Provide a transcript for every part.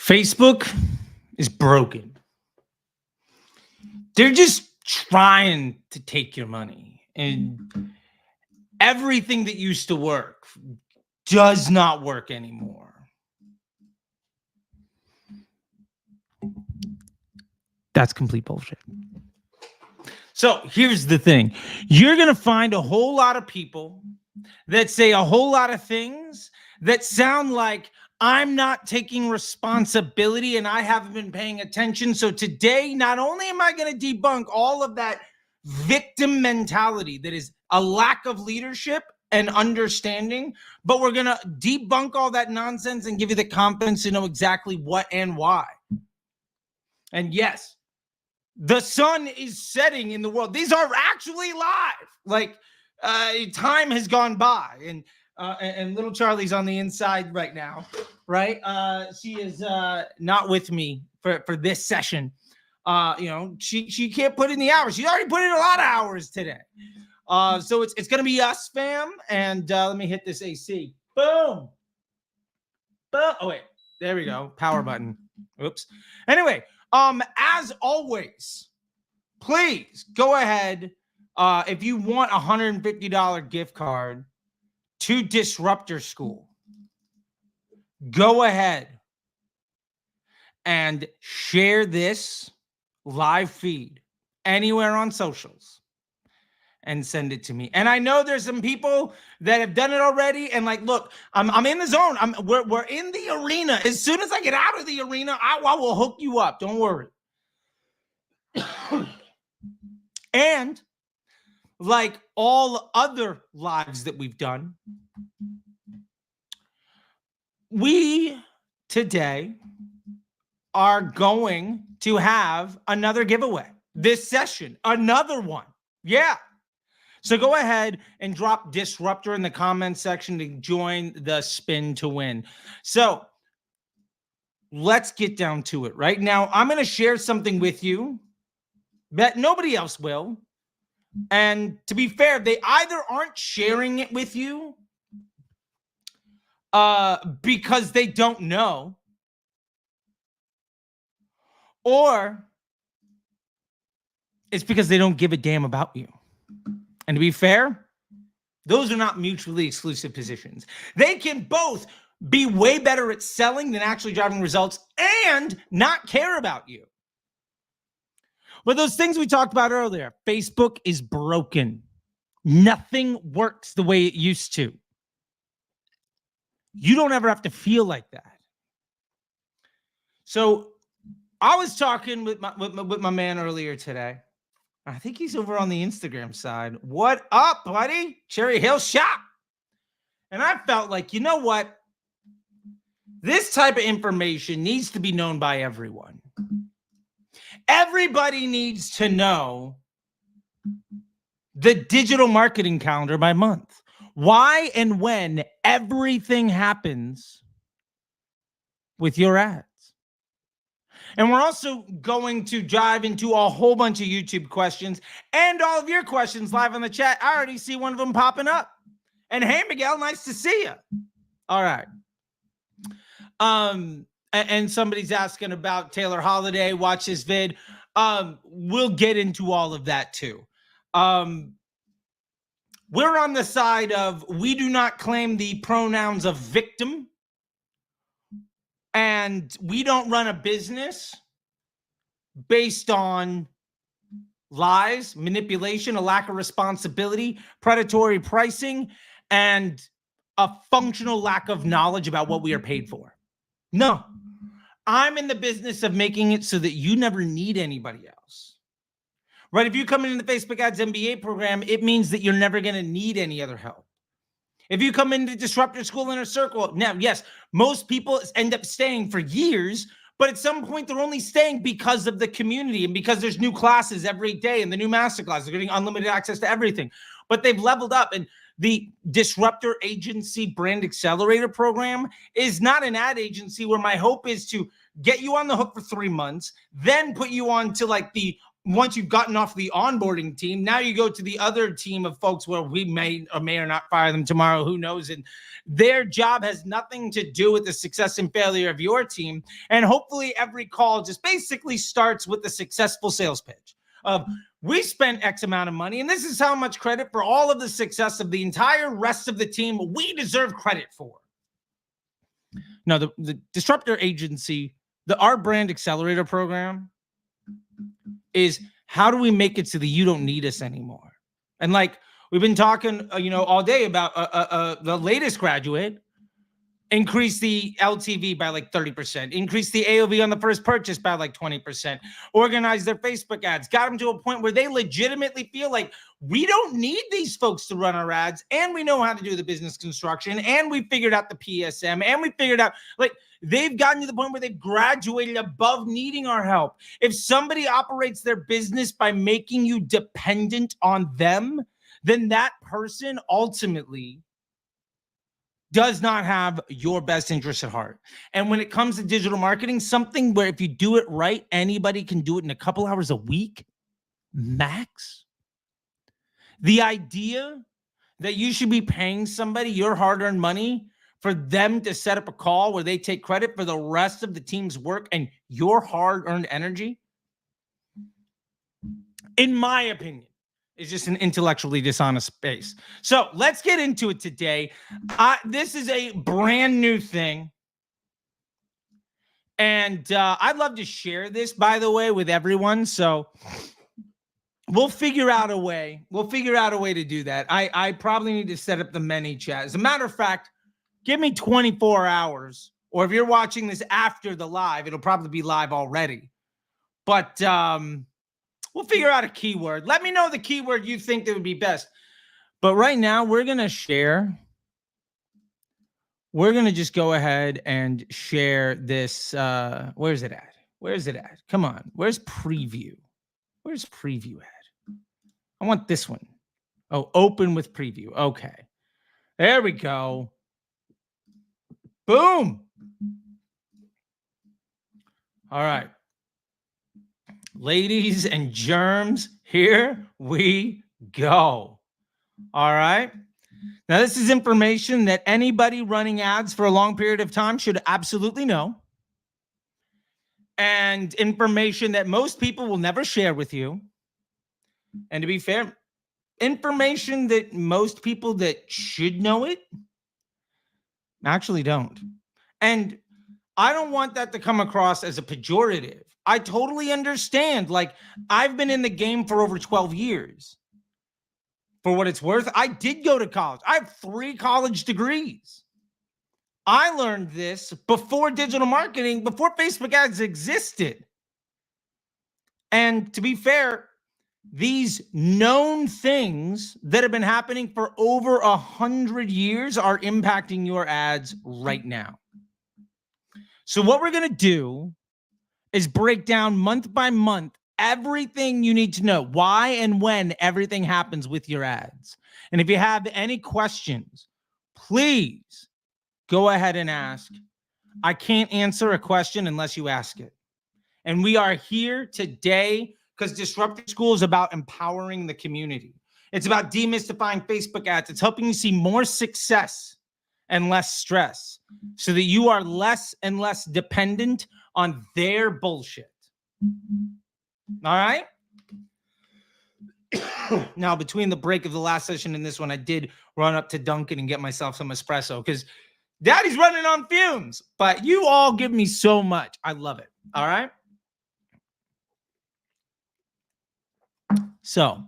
Facebook is broken. They're just trying to take your money, and everything that used to work does not work anymore. That's complete bullshit. So here's the thing. You're going to find a whole lot of people that say a whole lot of things that sound like I'm not taking responsibility and I haven't been paying attention. So today, not only am I going to debunk all of that victim mentality that is a lack of leadership and understanding, but we're going to debunk all that nonsense and give you the confidence to know exactly what and why. And yes, the sun is setting in the world. These are actually live. Like time has gone by, and little Charley's on the inside right now, right? She is not with me for this session. She can't put in the hours. She's already put in a lot of hours today. So it's gonna be us, fam. And let me hit this AC. Boom. Boom. Oh wait, there we go. Power button. Oops. Anyway. As always, please go ahead. If you want a $150 gift card to Disruptor School, go ahead and share this live feed anywhere on socials and send it to me. And I know there's some people that have done it already. And like, look, I'm in the zone. We're in the arena. As soon as I get out of the arena, I will hook you up. Don't worry. And like all other lives that we've done, we today are going to have another giveaway this session, another one. Yeah. So go ahead and drop Disruptor in the comments section to join the spin to win. So let's get down to it. Right now, I'm going to share something with you that nobody else will. And to be fair, they either aren't sharing it with you because they don't know, or it's because they don't give a damn about you. And to be fair, those are not mutually exclusive positions. They can both be way better at selling than actually driving results and not care about you. But those things we talked about earlier, Facebook is broken. Nothing works the way it used to. You don't ever have to feel like that. So I was talking with my man earlier today. I think he's over on the Instagram side. What up, buddy? Cherry Hill Shop. And I felt like, you know what? This type of information needs to be known by everyone. Everybody needs to know the digital marketing calendar by month. Why and when everything happens with your ads. And we're also going to dive into a whole bunch of YouTube questions and all of your questions live on the chat. I already see one of them popping up. And hey, Miguel, nice to see you. All right. And somebody's asking about Taylor Holiday. Watch this vid. We'll get into all of that too. We're on the side of we do not claim the pronouns of victim. And we don't run a business based on lies, manipulation, a lack of responsibility, predatory pricing, and a functional lack of knowledge about what we are paid for. No, I'm in the business of making it so that you never need anybody else. Right? If you come into the Facebook Ads MBA program, it means that you're never going to need any other help. If you come into Disruptor School Inner Circle, now, yes, most people end up staying for years, but at some point they're only staying because of the community and because there's new classes every day and the new masterclass. They're getting unlimited access to everything, but they've leveled up. And the Disruptor Agency Brand Accelerator program is not an ad agency where my hope is to get you on the hook for 3 months, then put you on to like the once you've gotten off the onboarding team, now you go to the other team of folks where we may or not fire them tomorrow. Who knows? And their job has nothing to do with the success and failure of your team. And hopefully every call just basically starts with a successful sales pitch of, we spent X amount of money, and this is how much credit for all of the success of the entire rest of the team we deserve credit for. Now, the Disruptor agency, our brand accelerator program is, how do we make it so that you don't need us anymore? And like we've been talking, all day about the latest graduate, increase the LTV by like 30%, increase the AOV on the first purchase by like 20%, organize their Facebook ads, got them to a point where they legitimately feel like, we don't need these folks to run our ads, and we know how to do the business construction, and we figured out the PSM, and we figured out, like, they've gotten to the point where they've graduated above needing our help. If somebody operates their business by making you dependent on them, then that person ultimately does not have your best interest at heart. And when it comes to digital marketing, something where if you do it right, anybody can do it in a couple hours a week, max. The idea that you should be paying somebody your hard-earned money for them to set up a call where they take credit for the rest of the team's work and your hard-earned energy, in my opinion, is just an intellectually dishonest space. So let's get into it today. This is a brand new thing. And I'd love to share this, by the way, with everyone. So we'll figure out a way. We'll figure out a way to do that. I probably need to set up the many chat. As a matter of fact, give me 24 hours. Or if you're watching this after the live, it'll probably be live already. But we'll figure out a keyword. Let me know the keyword you think that would be best. But right now, we're going to share. We're going to just go ahead and share this. Where's it at? Where's it at? Come on. Where's preview? Where's preview at? I want this one. Oh, open with preview. Okay. There we go. Boom. All right. Ladies and germs, here we go. All right. Now, this is information that anybody running ads for a long period of time should absolutely know. And information that most people will never share with you. And to be fair, information that most people that should know it actually don't. And I don't want that to come across as a pejorative. I totally understand. Like, I've been in the game for over 12 years. For what it's worth, I did go to college. I have 3 college degrees. I learned this before digital marketing, before Facebook ads existed. And to be fair, these known things that have been happening for over 100 years are impacting your ads right now. So what we're going to do is break down month by month everything you need to know, why and when everything happens with your ads. And if you have any questions, please go ahead and ask. I can't answer a question unless you ask it. And we are here today because Disruptor School is about empowering the community. It's about demystifying Facebook ads. It's helping you see more success and less stress so that you are less and less dependent on their bullshit. All right? Now, between the break of the last session and this one, I did run up to Dunkin' and get myself some espresso because Daddy's running on fumes. But you all give me so much. I love it. All right? So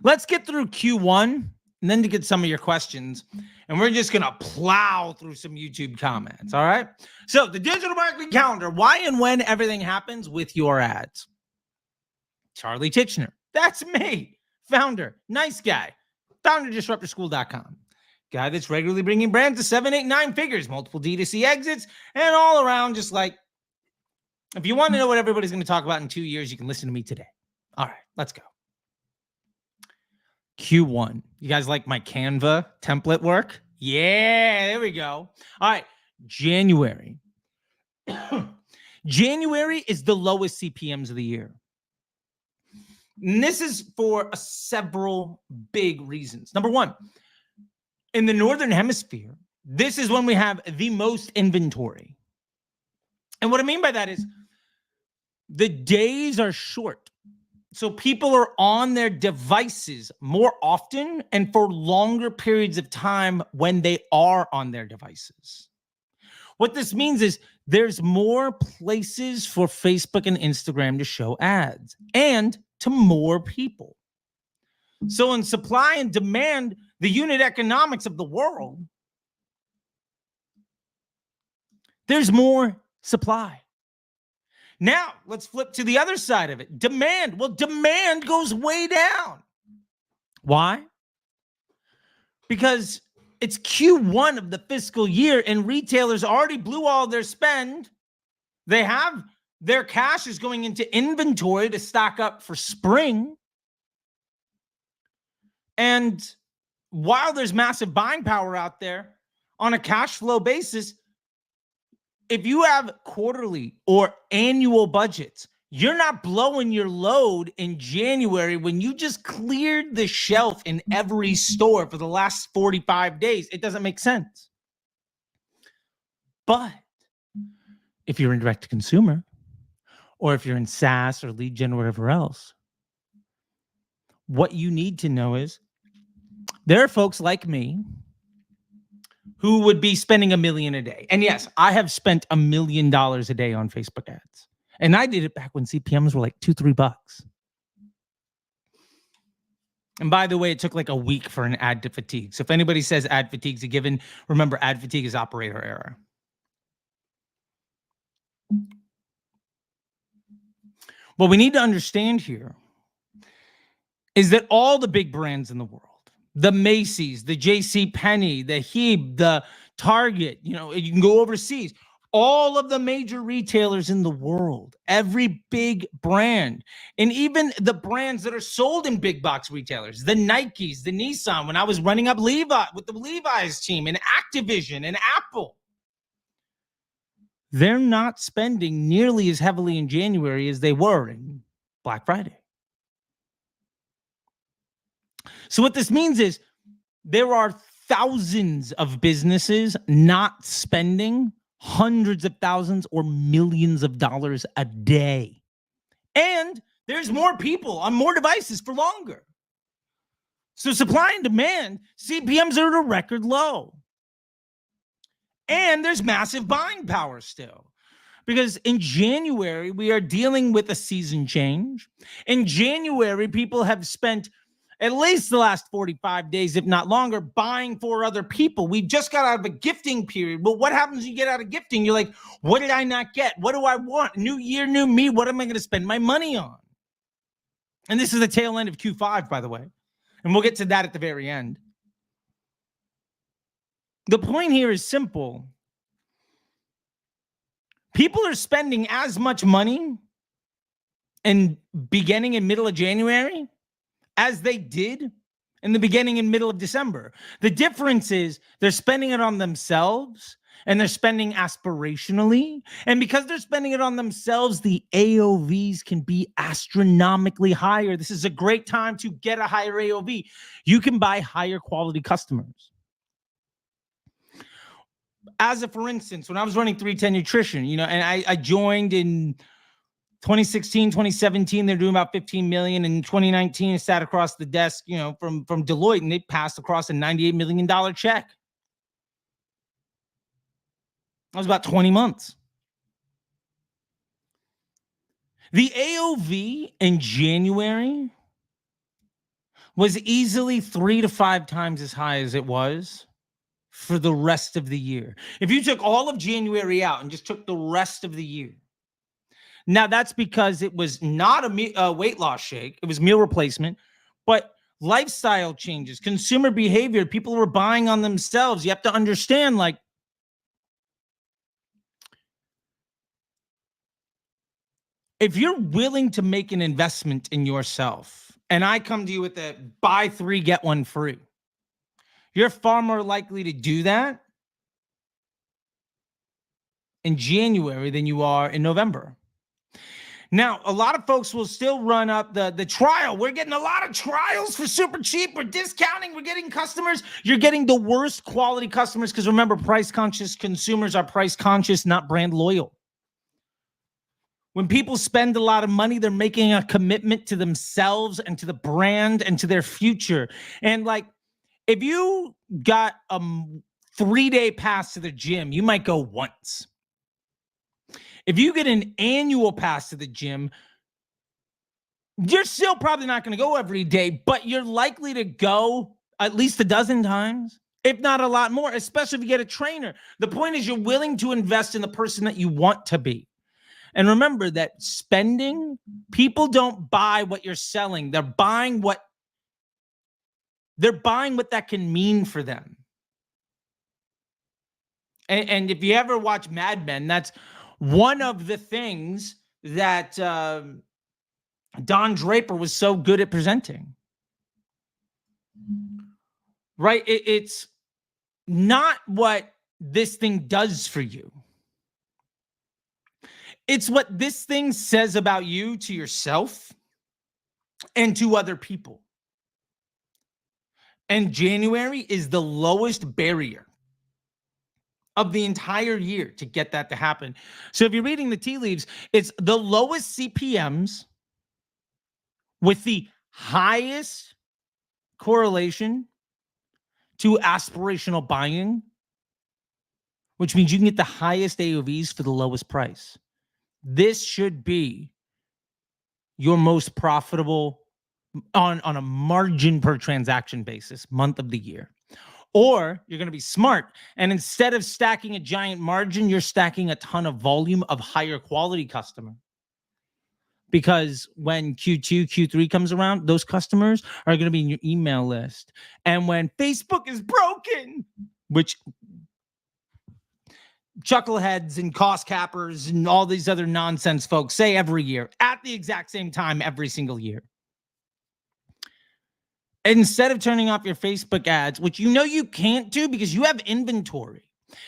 let's get through Q1 and then to get some of your questions. And we're just going to plow through some YouTube comments. All right? So the digital marketing calendar, why and when everything happens with your ads. Charley Titchener. That's me. Founder. Nice guy. Founder of DisruptorSchool.com. Guy that's regularly bringing brands to 7, 8, 9 figures, multiple D2C exits, and all around just like, if you want to know what everybody's going to talk about in 2 years, you can listen to me today. All right, let's go. Q1. You guys like my Canva template work? Yeah, there we go. All right, January. January is the lowest CPMs of the year. And this is for several big reasons. Number one, in the Northern Hemisphere, this is when we have the most inventory. And what I mean by that is the days are short. So people are on their devices more often and for longer periods of time when they are on their devices. What this means is there's more places for Facebook and Instagram to show ads and to more people. So in supply and demand, the unit economics of the world, there's more supply. Now, let's flip to the other side of it. Demand. Well, demand goes way down. Why? Because it's Q1 of the fiscal year and retailers already blew all their spend. They have their cash is going into inventory to stock up for spring. And while there's massive buying power out there on a cash flow basis, if you have quarterly or annual budgets, you're not blowing your load in January when you just cleared the shelf in every store for the last 45 days. It doesn't make sense. But if you're in direct to consumer, or if you're in SaaS or lead gen or whatever else, what you need to know is there are folks like me who would be spending $1 million a day. And yes, I have spent $1 million a day on Facebook ads. And I did it back when CPMs were like $2-3. And by the way, it took like a week for an ad to fatigue. So if anybody says ad fatigue's a given, remember ad fatigue is operator error. What we need to understand here is that all the big brands in the world, the Macy's, the JCPenney, the Hebe, the Target, you can go overseas. All of the major retailers in the world, every big brand, and even the brands that are sold in big box retailers, the Nikes, the Nissan, when I was running up Levi with the Levi's team and Activision and Apple, they're not spending nearly as heavily in January as they were in Black Friday. So what this means is there are thousands of businesses not spending hundreds of thousands or millions of dollars a day. And there's more people on more devices for longer. So supply and demand, CPMs are at a record low. And there's massive buying power still. Because in January, we are dealing with a season change. In January, people have spent at least the last 45 days, if not longer, buying for other people. We just got out of a gifting period. But what happens when you get out of gifting? You're like, what did I not get? What do I want? New year, new me. What am I going to spend my money on? And this is the tail end of Q5, by the way. And we'll get to that at the very end. The point here is simple. People are spending as much money in beginning and middle of January as they did in the beginning and middle of December. The difference is they're spending it on themselves and they're spending aspirationally. And because they're spending it on themselves, the AOVs can be astronomically higher. This is a great time to get a higher AOV. You can buy higher quality customers. As a, for instance, when I was running 310 Nutrition, and I joined in 2016, 2017, they're doing about 15 million. In 2019, it sat across the desk, from Deloitte, and they passed across a $98 million check. That was about 20 months. The AOV in January was easily 3 to 5 times as high as it was for the rest of the year. If you took all of January out and just took the rest of the year. Now, that's because it was not a weight loss shake. It was meal replacement, but lifestyle changes, consumer behavior, people were buying on themselves. You have to understand, if you're willing to make an investment in yourself, and I come to you with a buy 3, get 1 free, you're far more likely to do that in January than you are in November. Now, a lot of folks will still run up the trial. We're getting a lot of trials for super cheap. We're discounting. We're getting customers. You're getting the worst quality customers because remember, price-conscious consumers are price-conscious, not brand loyal. When people spend a lot of money, they're making a commitment to themselves and to the brand and to their future. And like, if you got a 3-day pass to the gym, you might go once. If you get an annual pass to the gym, you're still probably not going to go every day, but you're likely to go at least a dozen times, if not a lot more, especially if you get a trainer. The point is you're willing to invest in the person that you want to be. And remember that spending, people don't buy what you're selling. They're buying what that can mean for them. And if you ever watch Mad Men, that's one of the things that Don Draper was so good at presenting. Right? It's not what this thing does for you. It's what this thing says about you to yourself and to other people. And January is the lowest barrier of the entire year to get that to happen. So if you're reading the tea leaves, it's the lowest CPMs with the highest correlation to aspirational buying, which means you can get the highest AOVs for the lowest price. This should be your most profitable on a margin per transaction basis month of the year. Or you're going to be smart. And instead of stacking a giant margin, you're stacking a ton of volume of higher quality customer. Because when Q2, Q3 comes around, those customers are going to be in your email list. And when Facebook is broken, which chuckleheads and cost cappers and all these other nonsense folks say every year at the exact same time every single year. Instead of turning off your Facebook ads, which you know you can't do because you have inventory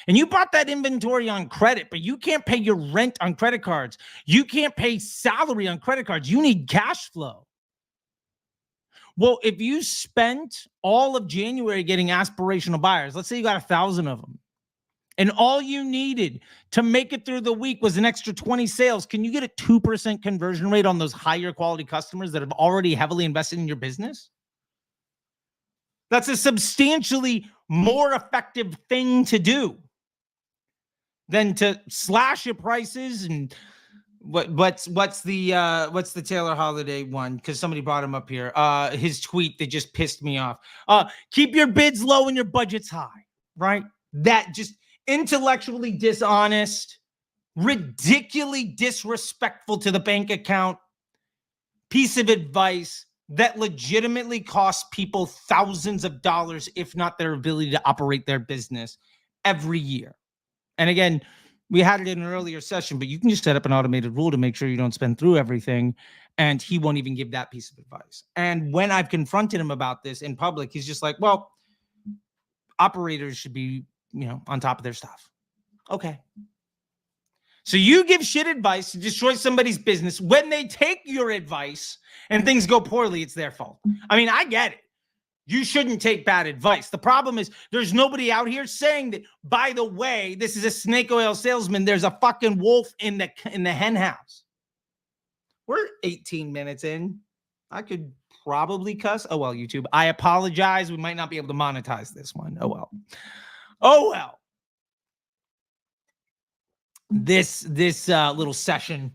and you bought that inventory on credit, but you can't pay your rent on credit cards. You can't pay salary on credit cards. You need cash flow. Well, if you spent all of January getting aspirational buyers, let's say you got 1,000 of them, and all you needed to make it through the week was an extra 20 sales, can you get a 2% conversion rate on those higher quality customers that have already heavily invested in your business? That's a substantially more effective thing to do than to slash your prices. And what's the Taylor Holiday one? Because somebody brought him up here. His tweet that just pissed me off. Keep your bids low and your budgets high. Right? That just intellectually dishonest, ridiculously disrespectful to the bank account piece of advice that legitimately costs people thousands of dollars, if not their ability to operate their business every year. And again, we had it in an earlier session, but you can just set up an automated rule to make sure you don't spend through everything. And he won't even give that piece of advice. And when I've confronted him about this in public, he's just like, well, operators should be, on top of their stuff. Okay. So you give shit advice to destroy somebody's business. When they take your advice and things go poorly, it's their fault. I mean, I get it. You shouldn't take bad advice. The problem is there's nobody out here saying that, by the way, this is a snake oil salesman. There's a fucking wolf in the hen house. We're 18 minutes in. I could probably cuss. Oh, well, YouTube. I apologize. We might not be able to monetize this one. Oh, well. Oh, well. This little session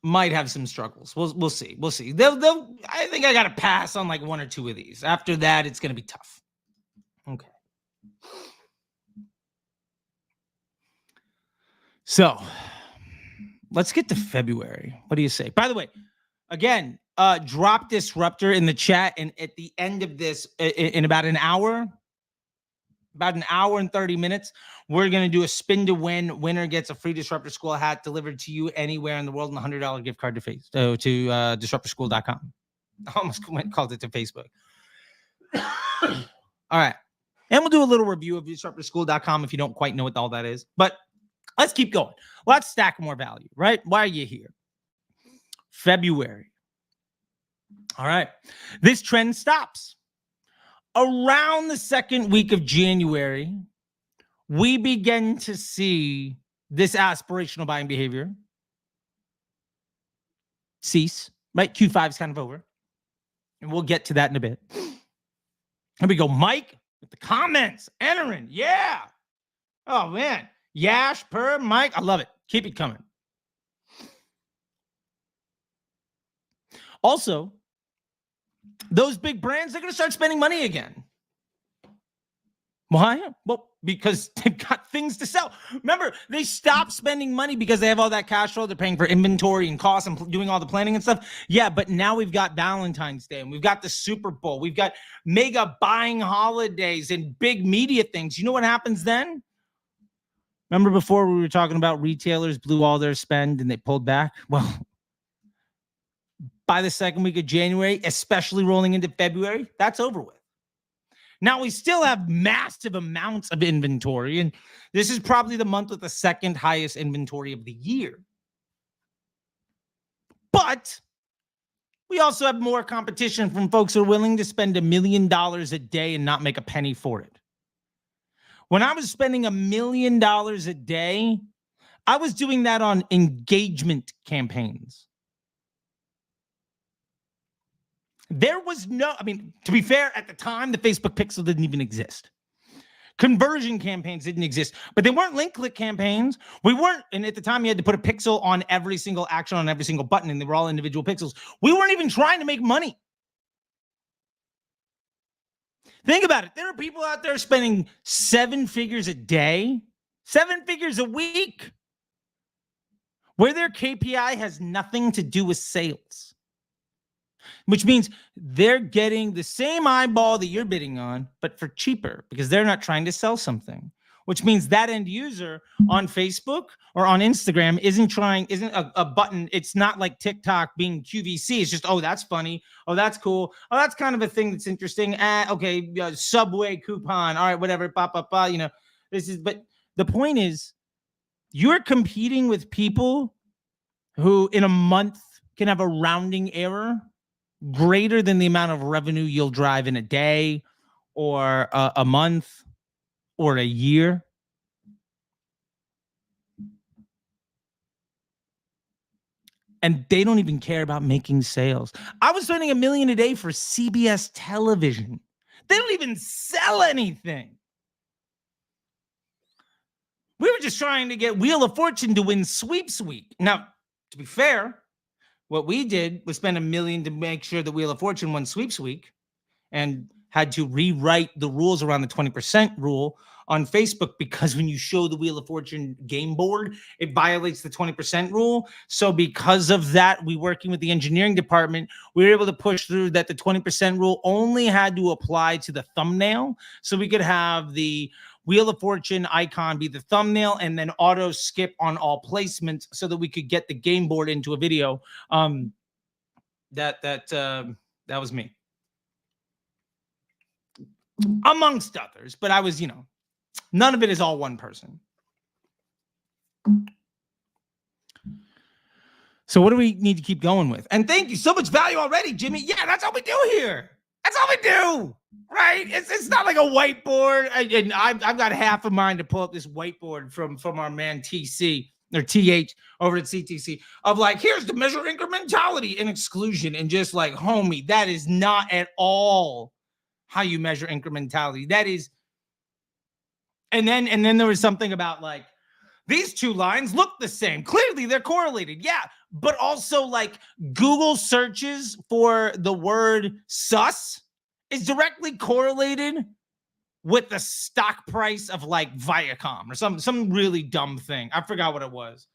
might have some struggles. We'll see. We'll see. I think I got to pass on like one or two of these. After that, it's going to be tough. Okay. So let's get to February. What do you say? By the way, again, drop Disruptor in the chat. And at the end of this, in about an hour and 30 minutes, we're going to do a spin to win. Winner gets a free Disruptor School hat delivered to you anywhere in the world and a $100 gift card to disruptorschool.com. I almost called it to Facebook. All right. And we'll do a little review of disruptorschool.com if you don't quite know what all that is. But let's keep going. Let's stack more value, right? Why are you here? February. All right. This trend stops. Around the second week of January, we begin to see this aspirational buying behavior cease, right? Q5 is kind of over. And we'll get to that in a bit. Here we go. Mike with the comments. Entering. Yeah. Oh, man. Yash, Per, Mike. I love it. Keep it coming. Also, those big brands are going to start spending money again. Why? Well, because they've got things to sell. Remember, they stopped spending money because they have all that cash flow. They're paying for inventory and costs and doing all the planning and stuff. Yeah, but now we've got Valentine's Day and we've got the Super Bowl. We've got mega buying holidays and big media things. You know what happens then? Remember before we were talking about retailers blew all their spend and they pulled back? Well, by the second week of January, especially rolling into February, that's over with. Now, we still have massive amounts of inventory, and this is probably the month with the second highest inventory of the year. But we also have more competition from folks who are willing to spend $1 million a day and not make a penny for it. When I was spending $1 million a day, I was doing that on engagement campaigns. There was no, to be fair, at the time, the Facebook pixel didn't even exist. Conversion campaigns didn't exist, but they weren't link click campaigns. We weren't, and at the time you had to put a pixel on every single action on every single button, and they were all individual pixels. We weren't even trying to make money. Think about it. There are people out there spending 7 figures a day, 7 figures a week, where their KPI has nothing to do with sales. Which means they're getting the same eyeball that you're bidding on, but for cheaper because they're not trying to sell something. Which means that end user on Facebook or on Instagram isn't a button. It's not like TikTok being QVC. It's just, oh, that's funny. Oh, that's cool. Oh, that's kind of a thing that's interesting. Okay, Subway coupon. All right, whatever. But the point is, you're competing with people who in a month can have a rounding error greater than the amount of revenue you'll drive in a day or a month or a year. And they don't even care about making sales. I was spending $1 million a day for CBS television. They don't even sell anything. We were just trying to get Wheel of Fortune to win Sweeps Week. Now, to be fair, what we did was spend $1 million to make sure the Wheel of Fortune won Sweeps Week and had to rewrite the rules around the 20% rule on Facebook because when you show the Wheel of Fortune game board, it violates the 20% rule. So because of that, we working with the engineering department, we were able to push through that the 20% rule only had to apply to the thumbnail. So we could have the Wheel of Fortune icon be the thumbnail and then auto skip on all placements so that we could get the game board into a video. That was me. Amongst others, but I was, none of it is all one person. So what do we need to keep going with? And thank you so much value already, Jimmy. Yeah, that's all we do here. That's all we do, right? It's not like a whiteboard. And I've got half a mind to pull up this whiteboard from our man TC or TH over at CTC of like, here's the measure incrementality and exclusion. And just like, homie, that is not at all how you measure incrementality. That is, and then there was something about like, these two lines look the same. Clearly they're correlated. Yeah. But also like Google searches for the word sus is directly correlated with the stock price of like Viacom or some really dumb thing. I forgot what it was.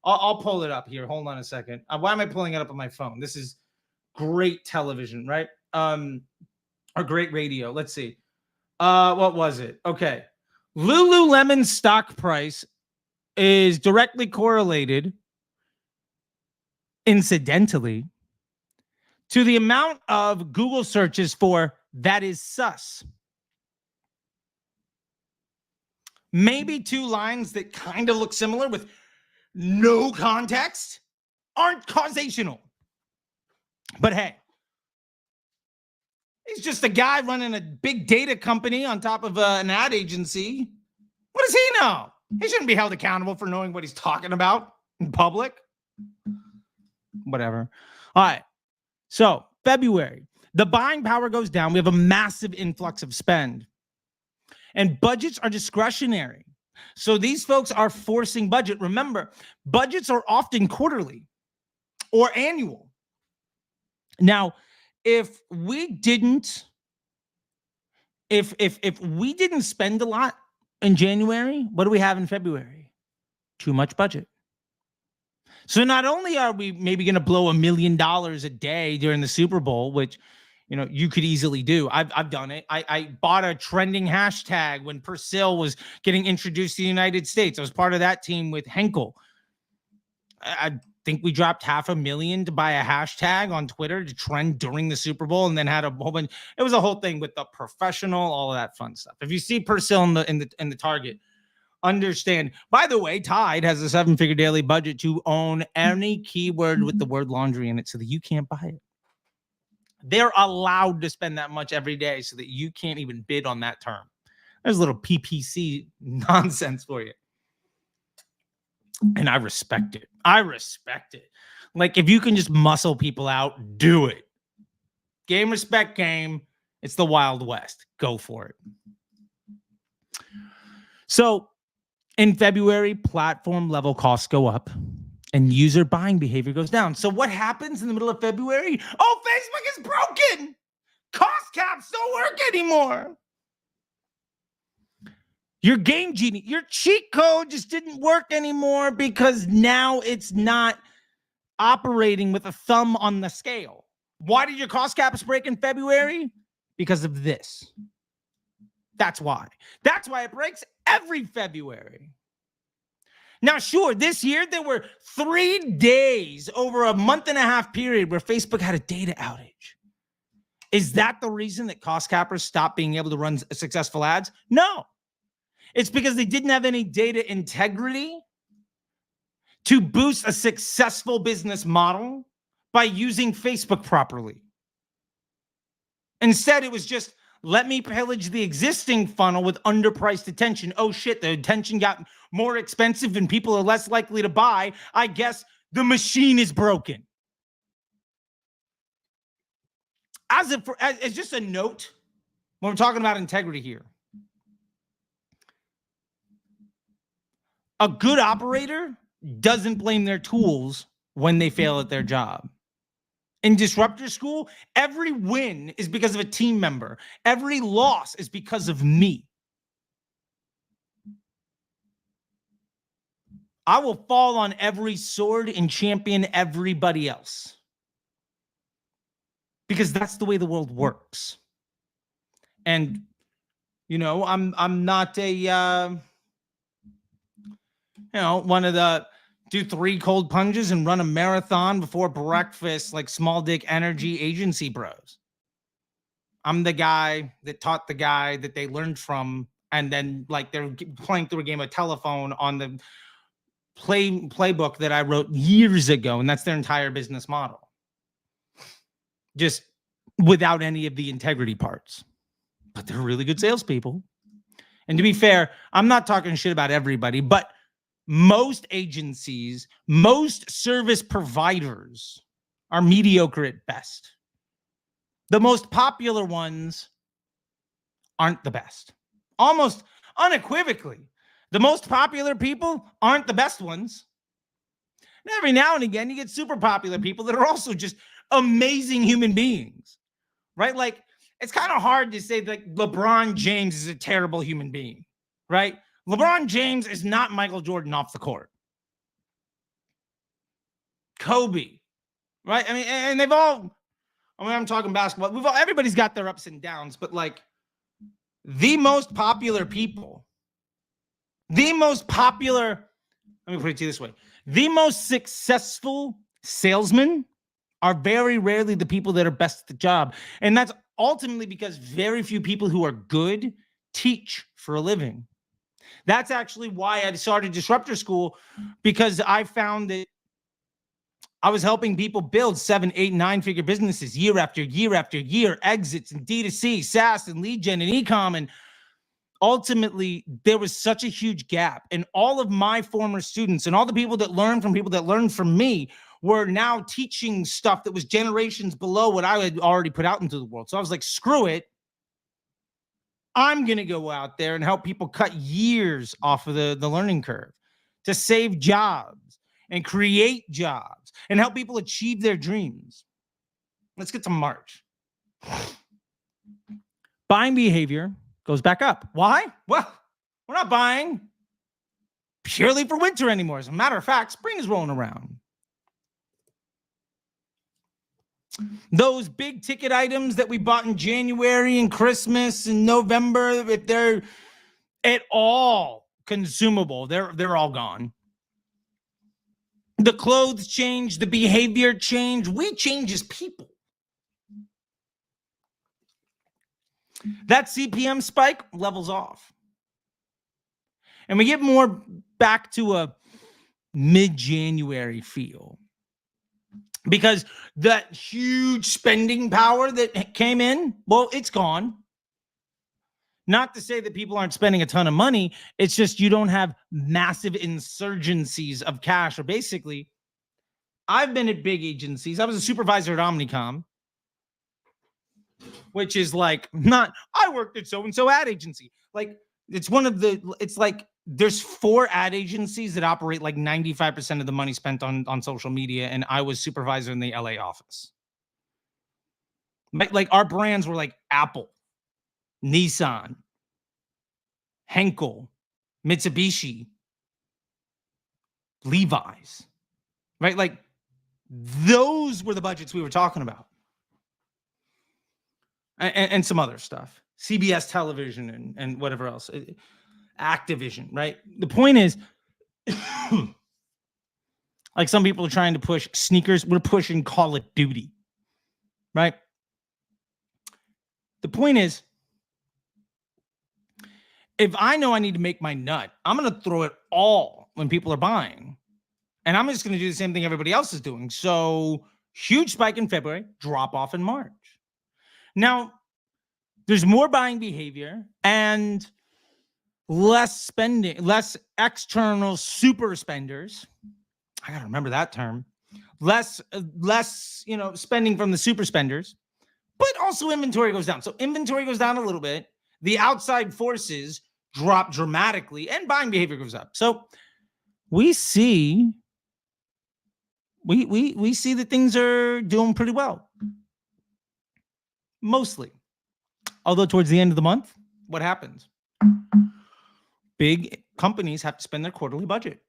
I'll pull it up here. Hold on a second. Why am I pulling it up on my phone? This is great television, right? Or great radio. Let's see. What was it? Okay. Lululemon's stock price is directly correlated, incidentally, to the amount of Google searches for that is sus. Maybe two lines that kind of look similar with no context aren't causational. But hey, he's just a guy running a big data company on top of an ad agency. What does he know? He shouldn't be held accountable for knowing what he's talking about in public. Whatever. All right. So February, the buying power goes down. We have a massive influx of spend. And budgets are discretionary. So these folks are forcing budget. Remember, budgets are often quarterly or annual. Now, if we didn't spend a lot in January, what do we have in February? Too much budget. So not only are we maybe going to blow $1 million a day during the Super Bowl, which, you know, you could easily do. I've done it. I bought a trending hashtag when Persil was getting introduced to the United States. I was part of that team with Henkel. I think we dropped $500,000 to buy a hashtag on Twitter to trend during the Super Bowl, and then had a whole bunch. It was a whole thing with the professional, all of that fun stuff. If you see Persil in the Target, understand. By the way, Tide has a 7-figure daily budget to own any keyword with the word laundry in it, so that you can't buy it. They're allowed to spend that much every day, so that you can't even bid on that term. There's a little PPC nonsense for you. And I respect it. Like, if you can just muscle people out, do it. Game, respect, game. It's the Wild West. Go for it. So in February, platform level costs go up and user buying behavior goes down. So what happens in the middle of February? Oh, Facebook is broken. Cost caps don't work anymore. Your Game Genie, your cheat code just didn't work anymore because now it's not operating with a thumb on the scale. Why did your cost caps break in February? Because of this. That's why. That's why it breaks every February. Now, sure, this year there were 3 days over a month-and-a-half period where Facebook had a data outage. Is that the reason that cost cappers stopped being able to run successful ads? No. It's because they didn't have any data integrity to boost a successful business model by using Facebook properly. Instead, it was just, let me pillage the existing funnel with underpriced attention. Oh shit, the attention got more expensive and people are less likely to buy. I guess the machine is broken. As just a note, when we're talking about integrity here, a good operator doesn't blame their tools when they fail at their job. In Disruptor School, every win is because of a team member. Every loss is because of me. I will fall on every sword and champion everybody else. Because that's the way the world works. And, you know, I'm not a... one of the do 3 cold plunges and run a marathon before breakfast, like small dick energy agency bros. I'm the guy that taught the guy that they learned from, and then like they're playing through a game of telephone on the playbook that I wrote years ago, and that's their entire business model. Just without any of the integrity parts. But they're really good salespeople. And to be fair, I'm not talking shit about everybody, but most agencies, most service providers are mediocre at best. The most popular ones aren't the best. Almost unequivocally, the most popular people aren't the best ones. And every now and again, you get super popular people that are also just amazing human beings, right? Like, it's kind of hard to say that LeBron James is a terrible human being, right? LeBron James is not Michael Jordan off the court. Kobe, right? I mean, and they've all, I'm talking basketball. Everybody's got their ups and downs, but like the most popular people, let me put it to you this way. The most successful salesmen are very rarely the people that are best at the job. And that's ultimately because very few people who are good teach for a living. That's actually why I started Disruptor School, because I found that I was helping people build 7, 8, 9-figure businesses year after year after year, exits and D2C, SaaS and lead gen and e-com. And ultimately, there was such a huge gap. And all of my former students and all the people that learned from people that learned from me were now teaching stuff that was generations below what I had already put out into the world. So I was like, screw it. I'm going to go out there and help people cut years off of the learning curve to save jobs and create jobs and help people achieve their dreams. Let's get to March. Buying behavior goes back up. Why? Well, we're not buying purely for winter anymore. As a matter of fact, spring is rolling around. Those big ticket items that we bought in January and Christmas and November, if they're at all consumable, they're all gone. The clothes change, the behavior change. We change as people. That CPM spike levels off. And we get more back to a mid-January feel. Because that huge spending power that came in, well, it's gone. Not to say that people aren't spending a ton of money. It's just you don't have massive insurgencies of cash. Or basically, I've been at big agencies. I was a supervisor at Omnicom, which is like not, I worked at so-and-so ad agency. Like, it's like there's 4 ad agencies that operate like 95% of the money spent on social media. And I was supervisor in the LA office. Like our brands were like Apple, Nissan, Henkel, Mitsubishi, Levi's, right? Like those were the budgets we were talking about. And some other stuff, CBS television and whatever else, Activision, right? The point is, like some people are trying to push sneakers. We're pushing Call of Duty, right? The point is, if I know I need to make my nut, I'm going to throw it all when people are buying. And I'm just going to do the same thing everybody else is doing. So huge spike in February, drop off in March. Now, there's more buying behavior and less spending, less external super spenders. I got to remember that term. Less, spending from the super spenders, but also inventory goes down. So inventory goes down a little bit. The outside forces drop dramatically and buying behavior goes up. So we see that things are doing pretty well. Mostly. Although towards the end of the month, what happens? Big companies have to spend their quarterly budget.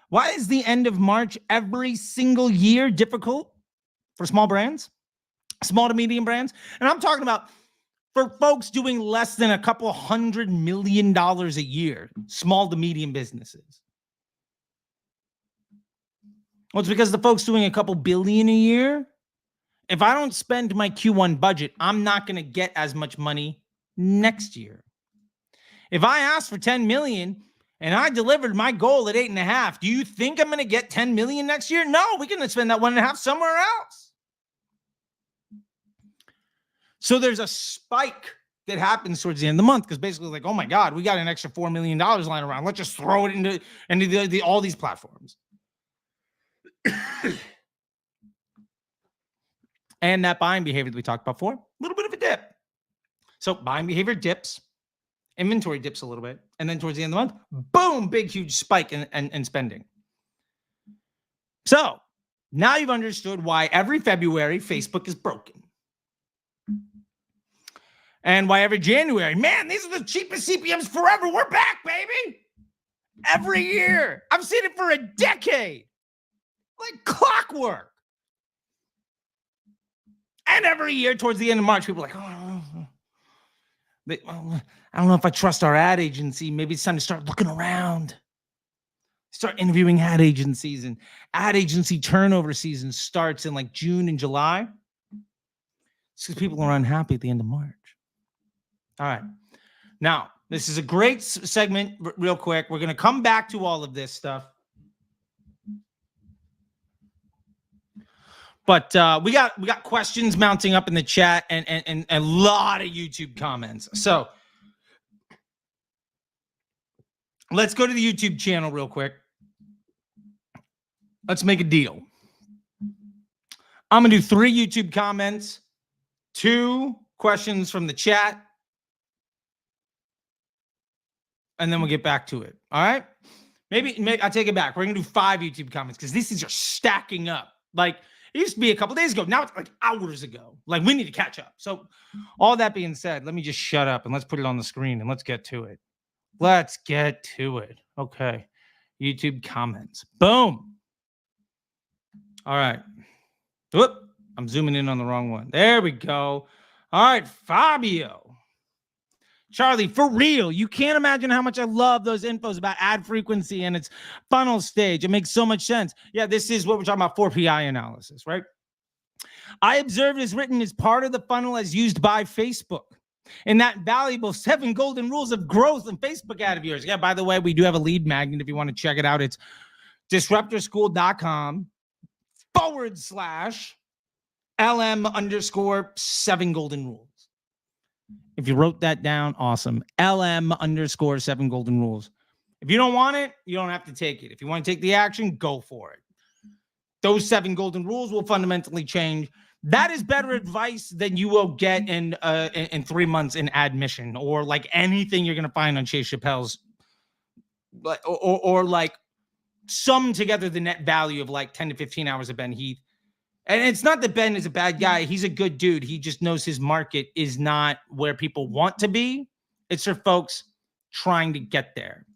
Why is the end of March every single year difficult for small brands, small to medium brands? And I'm talking about for folks doing less than a couple $100 million a year, small to medium businesses. Well, it's because the folks doing a couple billion a year, if I don't spend my Q1 budget, I'm not going to get as much money next year. If I asked for 10 million and I delivered my goal at 8.5, do you think I'm going to get 10 million next year? No, we're going to spend that 1.5 somewhere else. So there's a spike that happens towards the end of the month because basically like, oh my God, we got an extra $4 million lying around. Let's just throw it into all these platforms. And that buying behavior that we talked about before, a little bit of a dip. So buying behavior dips, inventory dips a little bit, and then towards the end of the month, boom, big, huge spike in spending. So now you've understood why every February Facebook is broken. And why every January, man, these are the cheapest CPMs forever. We're back, baby. Every year. I've seen it for a decade. Like clockwork. And every year towards the end of March, people are like, I don't know if I trust our ad agency. Maybe it's time to start looking around. Start interviewing ad agencies, and ad agency turnover season starts in like June and July. It's because people are unhappy at the end of March. All right. Now, this is a great segment real quick. We're going to come back to all of this stuff. But we got questions mounting up in the chat and a lot of YouTube comments. So let's go to the YouTube channel real quick. Let's make a deal. I'm going to do 3 YouTube comments, 2 questions from the chat, and then we'll get back to it. All right? Maybe I'll take it back. We're going to do 5 YouTube comments because these things are stacking up. Like, it used to be a couple days ago. Now it's like hours ago. Like, we need to catch up. So all that being said, let me just shut up and let's put it on the screen and let's get to it. Let's get to it. Okay. YouTube comments. Boom. All right. Whoop. I'm zooming in on the wrong one. There we go. All right. Fabio. Charlie, for real, you can't imagine how much I love those infos about ad frequency and its funnel stage. It makes so much sense. Yeah, this is what we're talking about, 4PI analysis, right? I observed is written as part of the funnel as used by Facebook. And that valuable 7 golden rules of growth in Facebook ad viewers. Yeah, by the way, we do have a lead magnet if you want to check it out. It's disruptorschool.com/LM_7 golden rules. If you wrote that down, awesome. LM_7 golden rules. If you don't want it, you don't have to take it. If you want to take the action, go for it. Those 7 golden rules will fundamentally change. That is better advice than you will get in 3 months in admission or like anything you're going to find on Chase Chappelle's or like sum together the net value of like 10 to 15 hours of Ben Heath. And it's not that Ben is a bad guy. He's a good dude. He just knows his market is not where people want to be. It's for folks trying to get there.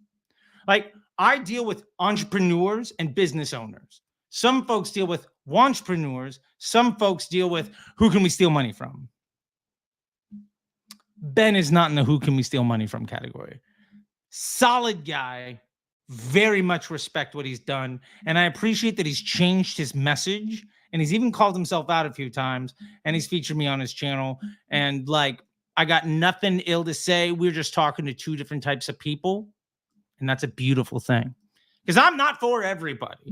Like, I deal with entrepreneurs and business owners. Some folks deal with wantrepreneurs. Some folks deal with who can we steal money from. Ben is not in the who can we steal money from category. Solid guy. Very much respect what he's done. And I appreciate that he's changed his message. And he's even called himself out a few times. And he's featured me on his channel. And like, I got nothing ill to say. We're just talking to 2 different types of people. And that's a beautiful thing. Because I'm not for everybody.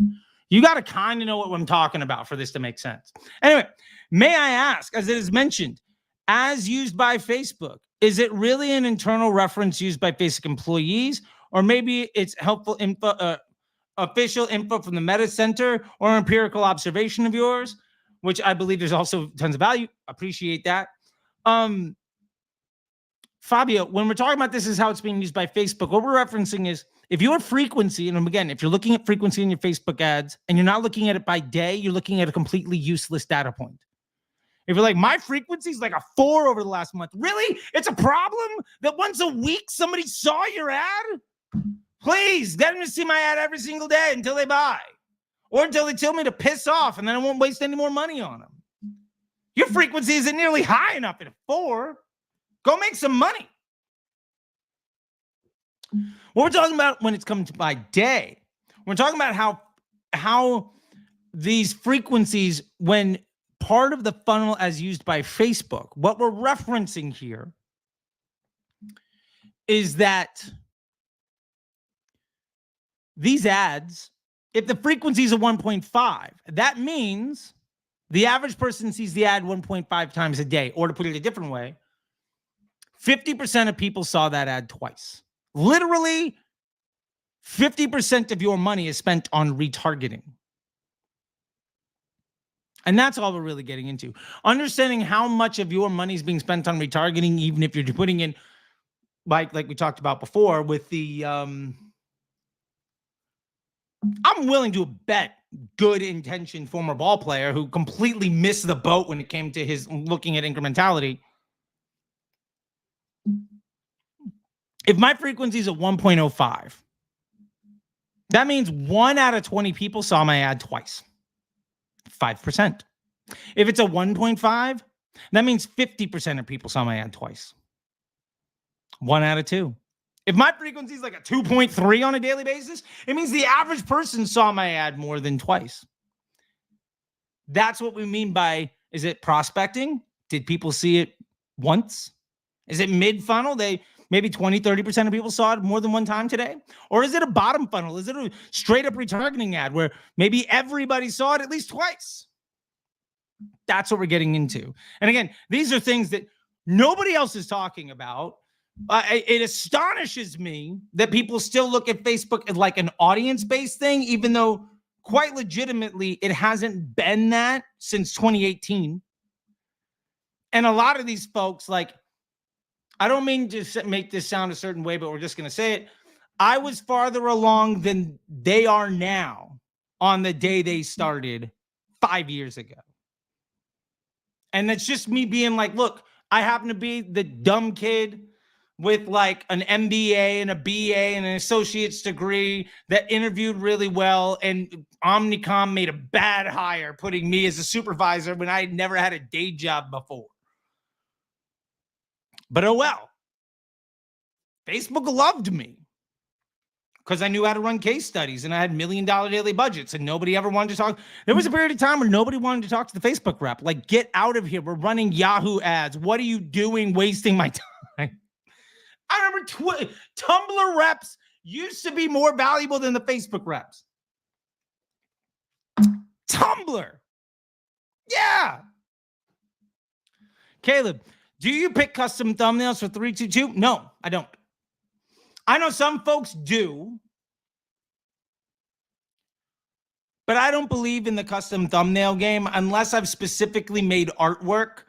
You got to kind of know what I'm talking about for this to make sense. Anyway, may I ask, as it is mentioned, as used by Facebook, is it really an internal reference used by Facebook employees? Or maybe it's helpful info, official info from the Meta Center or empirical observation of yours, which I believe there's also tons of value. Appreciate that. Fabio, when we're talking about this is how it's being used by Facebook, what we're referencing is if your frequency, and again, if you're looking at frequency in your Facebook ads and you're not looking at it by day, you're looking at a completely useless data point. If you're like, my frequency is like a 4 over the last month. Really? It's a problem that once a week somebody saw your ad? Please, get them to see my ad every single day until they buy. Or until they tell me to piss off and then I won't waste any more money on them. Your frequency isn't nearly high enough at a 4. Go make some money. What we're talking about when it's coming to by day, we're talking about how these frequencies, when part of the funnel as used by Facebook, what we're referencing here is that these ads, if the frequency is a 1.5, that means the average person sees the ad 1.5 times a day. Or to put it a different way, 50% of people saw that ad twice. Literally, 50% of your money is spent on retargeting. And that's all we're really getting into. Understanding how much of your money is being spent on retargeting, even if you're putting in, like we talked about before, with the... I'm willing to bet good intentioned former ball player who completely missed the boat when it came to his looking at incrementality. If my frequency is a 1.05, that means 1 out of 20 people saw my ad twice. 5%. If it's a 1.5, that means 50% of people saw my ad twice. 1 out of 2. If my frequency is like a 2.3 on a daily basis, it means the average person saw my ad more than twice. That's what we mean by, is it prospecting? Did people see it once? Is it mid-funnel? Maybe 20, 30% of people saw it more than one time today? Or is it a bottom funnel? Is it a straight up retargeting ad where maybe everybody saw it at least twice? That's what we're getting into. And again, these are things that nobody else is talking about. It astonishes me that people still look at Facebook as like an audience-based thing, even though quite legitimately it hasn't been that since 2018. And a lot of these folks, like, I don't mean to make this sound a certain way, but we're just going to say it. I was farther along than they are now on the day they started 5 years ago. And that's just me being like, look, I happen to be the dumb kid with like an MBA and a BA and an associate's degree that interviewed really well. And Omnicom made a bad hire putting me as a supervisor when I had never had a day job before. But oh well. Facebook loved me because I knew how to run case studies and I had $1 million daily budgets and nobody ever wanted to talk. There was a period of time where nobody wanted to talk to the Facebook rep. Like, get out of here. We're running Yahoo ads. What are you doing wasting my time? I remember Tumblr reps used to be more valuable than the Facebook reps. Tumblr. Yeah. Caleb, do you pick custom thumbnails for 322? No, I don't. I know some folks do, but I don't believe in the custom thumbnail game unless I've specifically made artwork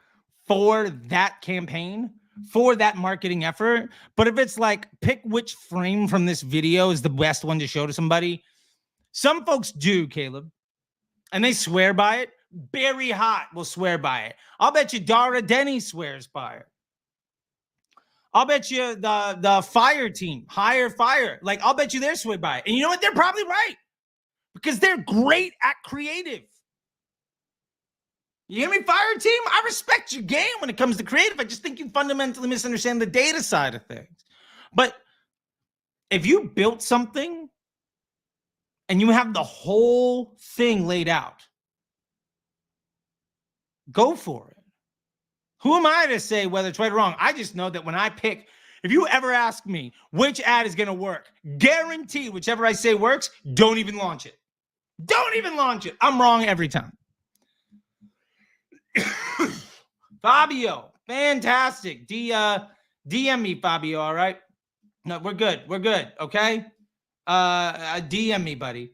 for that campaign, for that marketing effort. But if it's like, pick which frame from this video is the best one to show to somebody, some folks do, Caleb, and they swear by it. Barry Hot will swear by it. I'll bet you Dara Denny swears by it. I'll bet you the fire team, Higher Fire, like I'll bet you they're swayed by it. And you know what? They're probably right because they're great at creative. You hear me, fire team? I respect your game when it comes to creative. I just think you fundamentally misunderstand the data side of things. But if you built something and you have the whole thing laid out, go for it. Who am I to say whether it's right or wrong? I just know that when I pick, if you ever ask me which ad is going to work, guarantee whichever I say works, don't even launch it. Don't even launch it. I'm wrong every time. Fabio, fantastic. DM me, Fabio, all right? No, we're good. We're good, okay? DM me, buddy.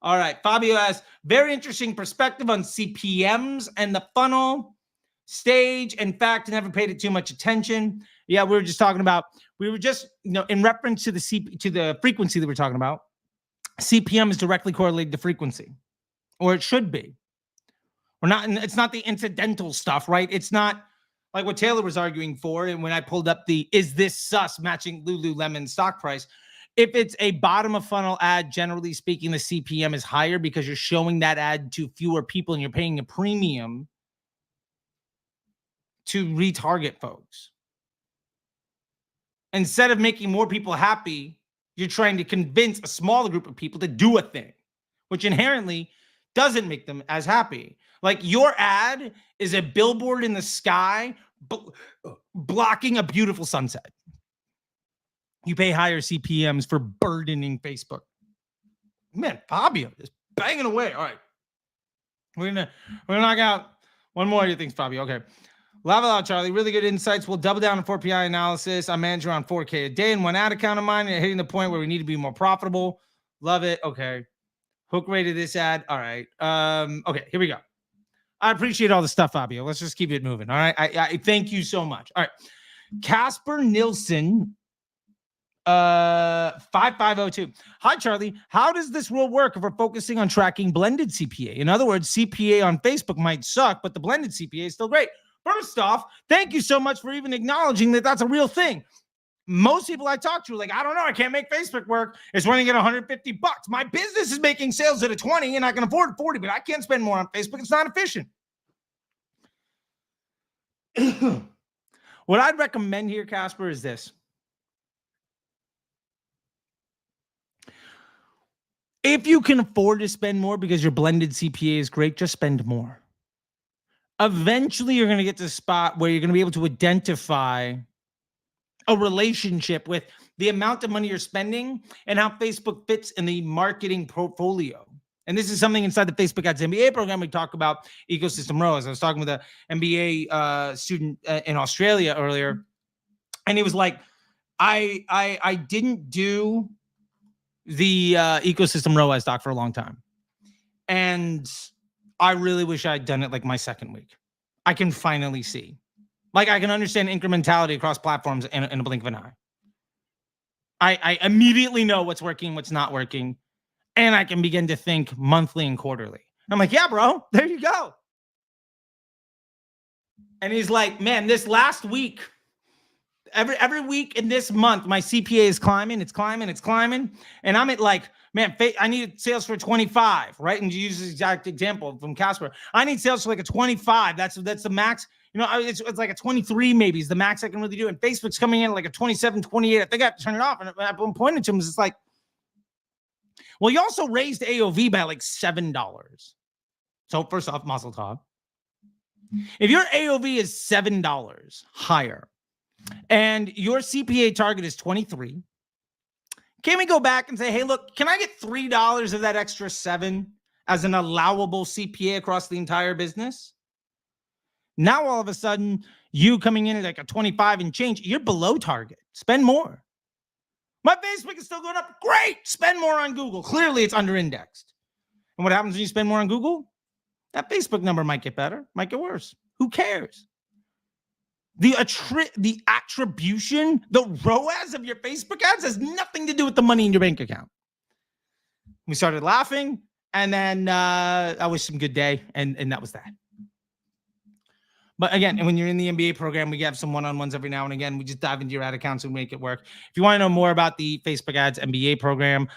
All right, Fabio has very interesting perspective on CPMs and the funnel stage. In fact, I never paid it too much attention. Yeah, we were just talking about, in reference to the frequency that we're talking about, CPM is directly correlated to frequency, or it should be. It's not the incidental stuff, right? It's not like what Taylor was arguing for. And when I pulled up is this sus matching Lululemon stock price? If it's a bottom of funnel ad, generally speaking, the CPM is higher because you're showing that ad to fewer people and you're paying a premium to retarget folks. Instead of making more people happy, you're trying to convince a smaller group of people to do a thing, which inherently doesn't make them as happy. Like your ad is a billboard in the sky blocking a beautiful sunset. You pay higher CPMs for burdening Facebook. Man, Fabio is banging away. All right. We're gonna knock out one more of your things, Fabio. Okay. Lava out, Charlie. Really good insights. We'll double down on 4PI analysis. I manage around 4K a day in one ad account of mine and hitting the point where we need to be more profitable. Love it. Okay. Hook rated this ad. All right. Okay, here we go. I appreciate all the stuff, Fabio. Let's just keep it moving. All right. I thank you so much. All right. Casper Nilsson, 5502. Hi, Charlie. How does this rule work if we're focusing on tracking blended CPA? In other words, CPA on Facebook might suck, but the blended CPA is still great. First off, thank you so much for even acknowledging that that's a real thing. Most people I talk to are like, I don't know, I can't make Facebook work. It's running at $150. My business is making sales at a 20 and I can afford 40, but I can't spend more on Facebook. It's not efficient. What I'd recommend here, Casper, is this. If you can afford to spend more because your blended CPA is great, just spend more. Eventually, you're going to get to a spot where you're going to be able to identify a relationship with the amount of money you're spending and how Facebook fits in the marketing portfolio. And this is something inside the Facebook Ads MBA program. We talk about ecosystem ROAS. I was talking with an MBA student in Australia earlier, and he was like, I didn't do the ecosystem ROAS doc for a long time. And I really wish I'd done it like my second week. I can finally see. Like, I can understand incrementality across platforms in a blink of an eye. I immediately know what's working, what's not working. And I can begin to think monthly and quarterly. I'm like, yeah, bro, there you go. And he's like, man, this last week, every week in this month, my CPA is climbing. It's climbing. It's climbing. And I'm at like, man, I need sales for 25, right? And you use this exact example from Casper. I need sales for like a 25. That's the max. You know, it's like a 23 maybe is the max I can really do. And Facebook's coming in at like a 27, 28. I think I have to turn it off. And I'm pointing to him. It's like, well, you also raised AOV by like $7. So first off, Mazel Tov. If your AOV is $7 higher and your CPA target is 23, can we go back and say, hey, look, can I get $3 of that extra 7 as an allowable CPA across the entire business? Now, all of a sudden, you coming in at like a 25 and change, you're below target. Spend more. My Facebook is still going up. Great. Spend more on Google. Clearly, it's under indexed. And what happens when you spend more on Google? That Facebook number might get better, might get worse. Who cares? The attribution, the ROAS of your Facebook ads has nothing to do with the money in your bank account. We started laughing, and then I wished him good day, and that was that. But again, when you're in the MBA program, we have some one-on-ones every now and again. We just dive into your ad accounts and make it work. If you want to know more about the Facebook Ads MBA program,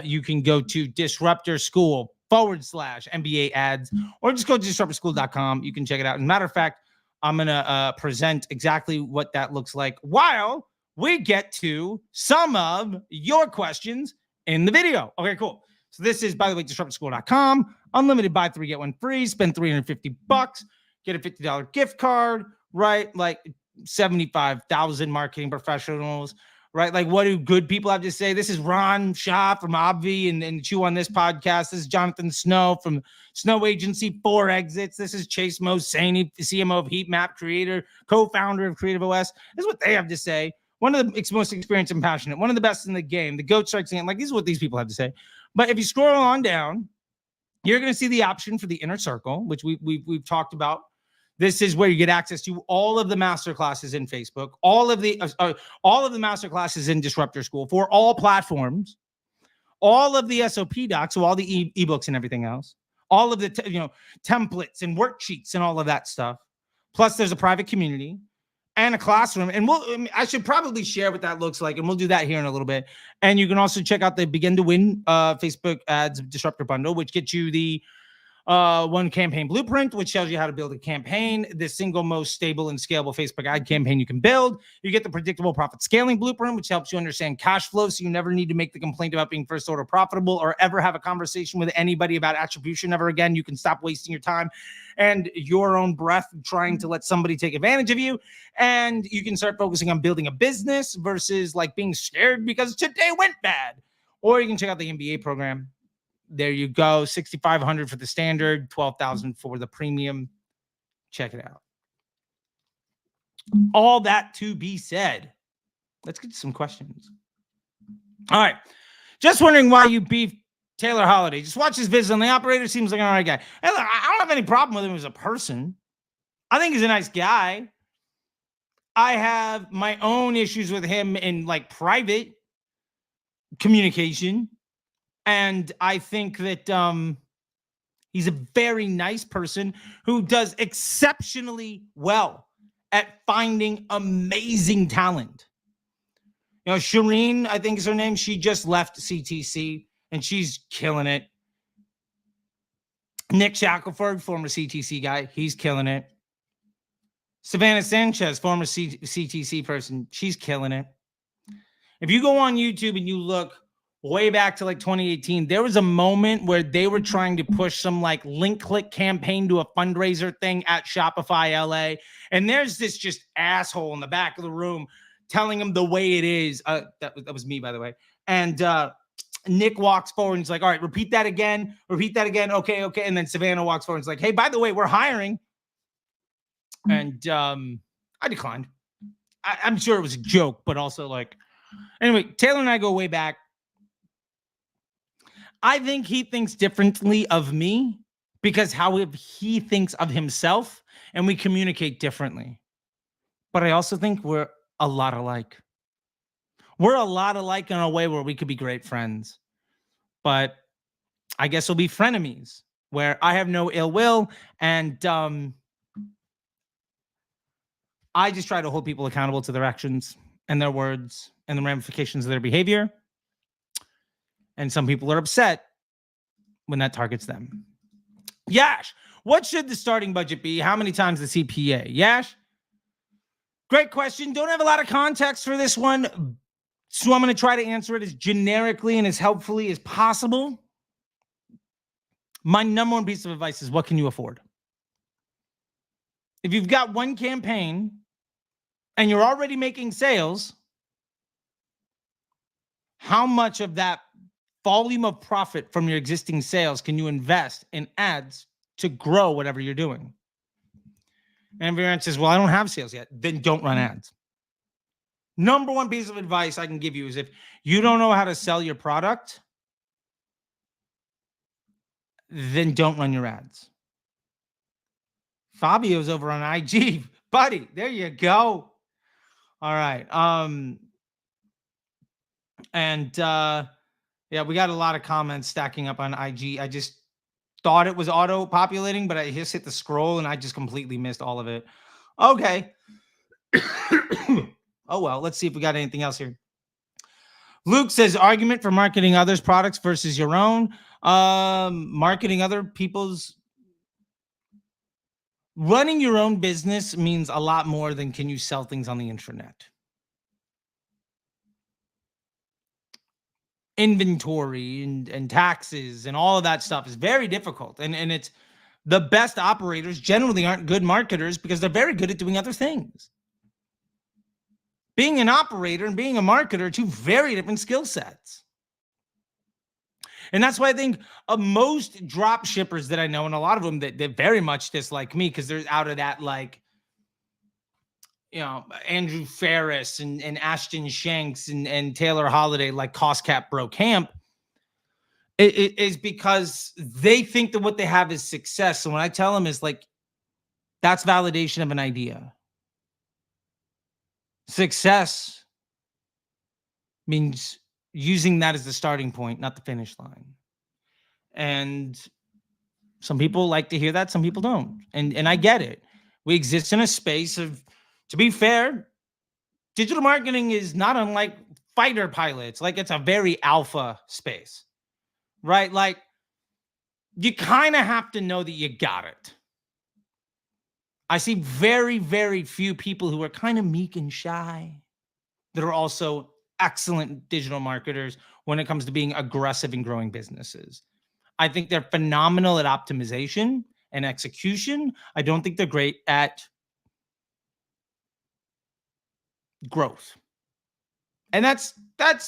you can go to Disruptor School /MBA ads, or just go to disruptorschool.com. You can check it out. As a matter of fact, I'm going to present exactly what that looks like while we get to some of your questions in the video. Okay, cool. So this is, by the way, disruptorschool.com. Unlimited buy 3, get 1 free. Spend $350. Get a $50 gift card, right? Like 75,000 marketing professionals, right? Like, what do good people have to say? This is Ron Shah from Obvi and Chew on This podcast. This is Jonathan Snow from Snow Agency 4 Exits. This is Chase Mosaini, CMO of Heat Map, creator, co-founder of Creative OS. This is what they have to say. One of the most experienced and passionate, one of the best in the game. The GOAT strikes again. Like, these are what these people have to say. But if you scroll on down, you're going to see the option for the inner circle, which we've talked about. This is where you get access to all of the masterclasses in Facebook, all of the masterclasses in Disruptor School for all platforms, all of the SOP docs, so all the ebooks and everything else, all of the templates and worksheets and all of that stuff. Plus, there's a private community and a classroom. And I should probably share what that looks like, and we'll do that here in a little bit. And you can also check out the Begin to Win Facebook Ads Disruptor Bundle, which gets you the one campaign blueprint, which tells you how to build a campaign, the single most stable and scalable Facebook ad campaign you can build. You get the predictable profit scaling blueprint, which helps you understand cash flow, so you never need to make the complaint about being first order profitable or ever have a conversation with anybody about attribution ever again. You can stop wasting your time and your own breath trying to let somebody take advantage of you. And you can start focusing on building a business versus like being scared because today went bad. Or you can check out the MBA program. There you go. $6,500 for the standard, $12,000 for the premium. Check it out. All that to be said, let's get to some questions. All right. Just wondering why you beef Taylor Holiday. Just watch his visit on The Operator. Seems like an all right guy. Hey, look, I don't have any problem with him as a person. I think he's a nice guy. I have my own issues with him in like private communication. And I think that he's a very nice person who does exceptionally well at finding amazing talent. You know, Shireen, I think is her name. She just left CTC and she's killing it. Nick Shackelford, former CTC guy, he's killing it. Savannah Sanchez, former CTC person, she's killing it. If you go on YouTube and you look way back to like 2018, there was a moment where they were trying to push some like link click campaign to a fundraiser thing at Shopify LA. And there's this just asshole in the back of the room telling him the way it is. That was me, by the way. And Nick walks forward and he's like, all right, repeat that again. Okay. And then Savannah walks forward and is like, hey, by the way, we're hiring. And I declined. I'm sure it was a joke, but also like, anyway, Taylor and I go way back. I think he thinks differently of me because how he thinks of himself, and we communicate differently. But I also think we're a lot alike. We're a lot alike in a way where we could be great friends. But I guess we'll be frenemies, where I have no ill will, and I just try to hold people accountable to their actions and their words and the ramifications of their behavior. And some people are upset when that targets them. Yash, what should the starting budget be? How many times the CPA? Yash, great question. Don't have a lot of context for this one, so I'm going to try to answer it as generically and as helpfully as possible. My number one piece of advice is, what can you afford? If you've got one campaign and you're already making sales, how much of that volume of profit from your existing sales can you invest in ads to grow whatever you're doing? And if your answer says, well, I don't have sales yet, then don't run ads. Number one piece of advice I can give you is, if you don't know how to sell your product, then don't run your ads. Fabio's over on IG. Buddy, there you go. All right. Yeah, we got a lot of comments stacking up on IG. I just thought it was auto-populating, but I just hit the scroll and I just completely missed all of it. Okay. Oh, well, let's see if we got anything else here. Luke says, argument for marketing others' products versus your own. Marketing other people's. Running your own business means a lot more than can you sell things on the internet. Inventory and taxes and all of that stuff is very difficult. And it's the best operators generally aren't good marketers because they're very good at doing other things. Being an operator and being a marketer are two very different skill sets. And that's why I think most drop shippers that I know, and a lot of them that very much dislike me because they're out of that, like, you know, Andrew Ferris and Ashton Shanks and Taylor Holiday, like cost cap bro camp, it is because they think that what they have is success. So when I tell them is like, that's validation of an idea. Success means using that as the starting point, not the finish line. And some people like to hear that, some people don't. And I get it. We exist in a space of, to be fair, digital marketing is not unlike fighter pilots. Like, it's a very alpha space, right? Like, you kind of have to know that you got it. I see very, very few people who are kind of meek and shy that are also excellent digital marketers when it comes to being aggressive and growing businesses. I think they're phenomenal at optimization and execution. I don't think they're great at growth. And that's,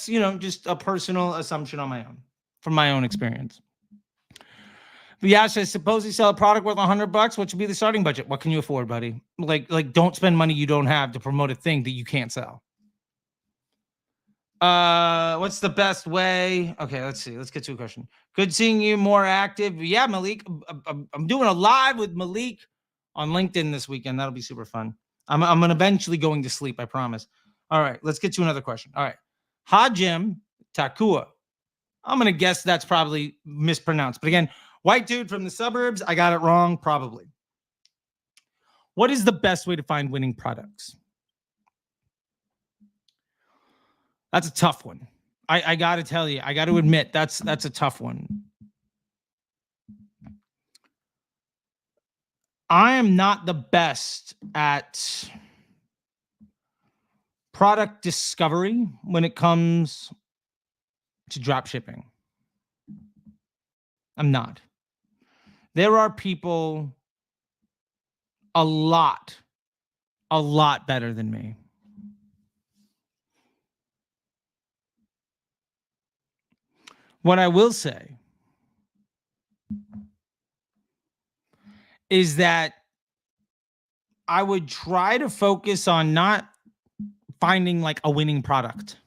you know, just a personal assumption on my own, from my own experience. Yeah, says, suppose you sell a product worth $100. What should be the starting budget? What can you afford, buddy? Like, don't spend money you don't have to promote a thing that you can't sell. What's the best way? Okay, let's see. Let's get to a question. Good seeing you, more active. Yeah, Malik. I'm doing a live with Malik on LinkedIn this weekend. That'll be super fun. I'm eventually going to sleep, I promise. All right, let's get to another question. All right. Hajim Takua. I'm going to guess that's probably mispronounced. But again, white dude from the suburbs. I got it wrong, probably. What is the best way to find winning products? That's a tough one. I got to tell you, I got to admit, that's a tough one. I am not the best at product discovery when it comes to drop shipping. I'm not. There are people a lot better than me. What I will say is that I would try to focus on not finding like a winning product.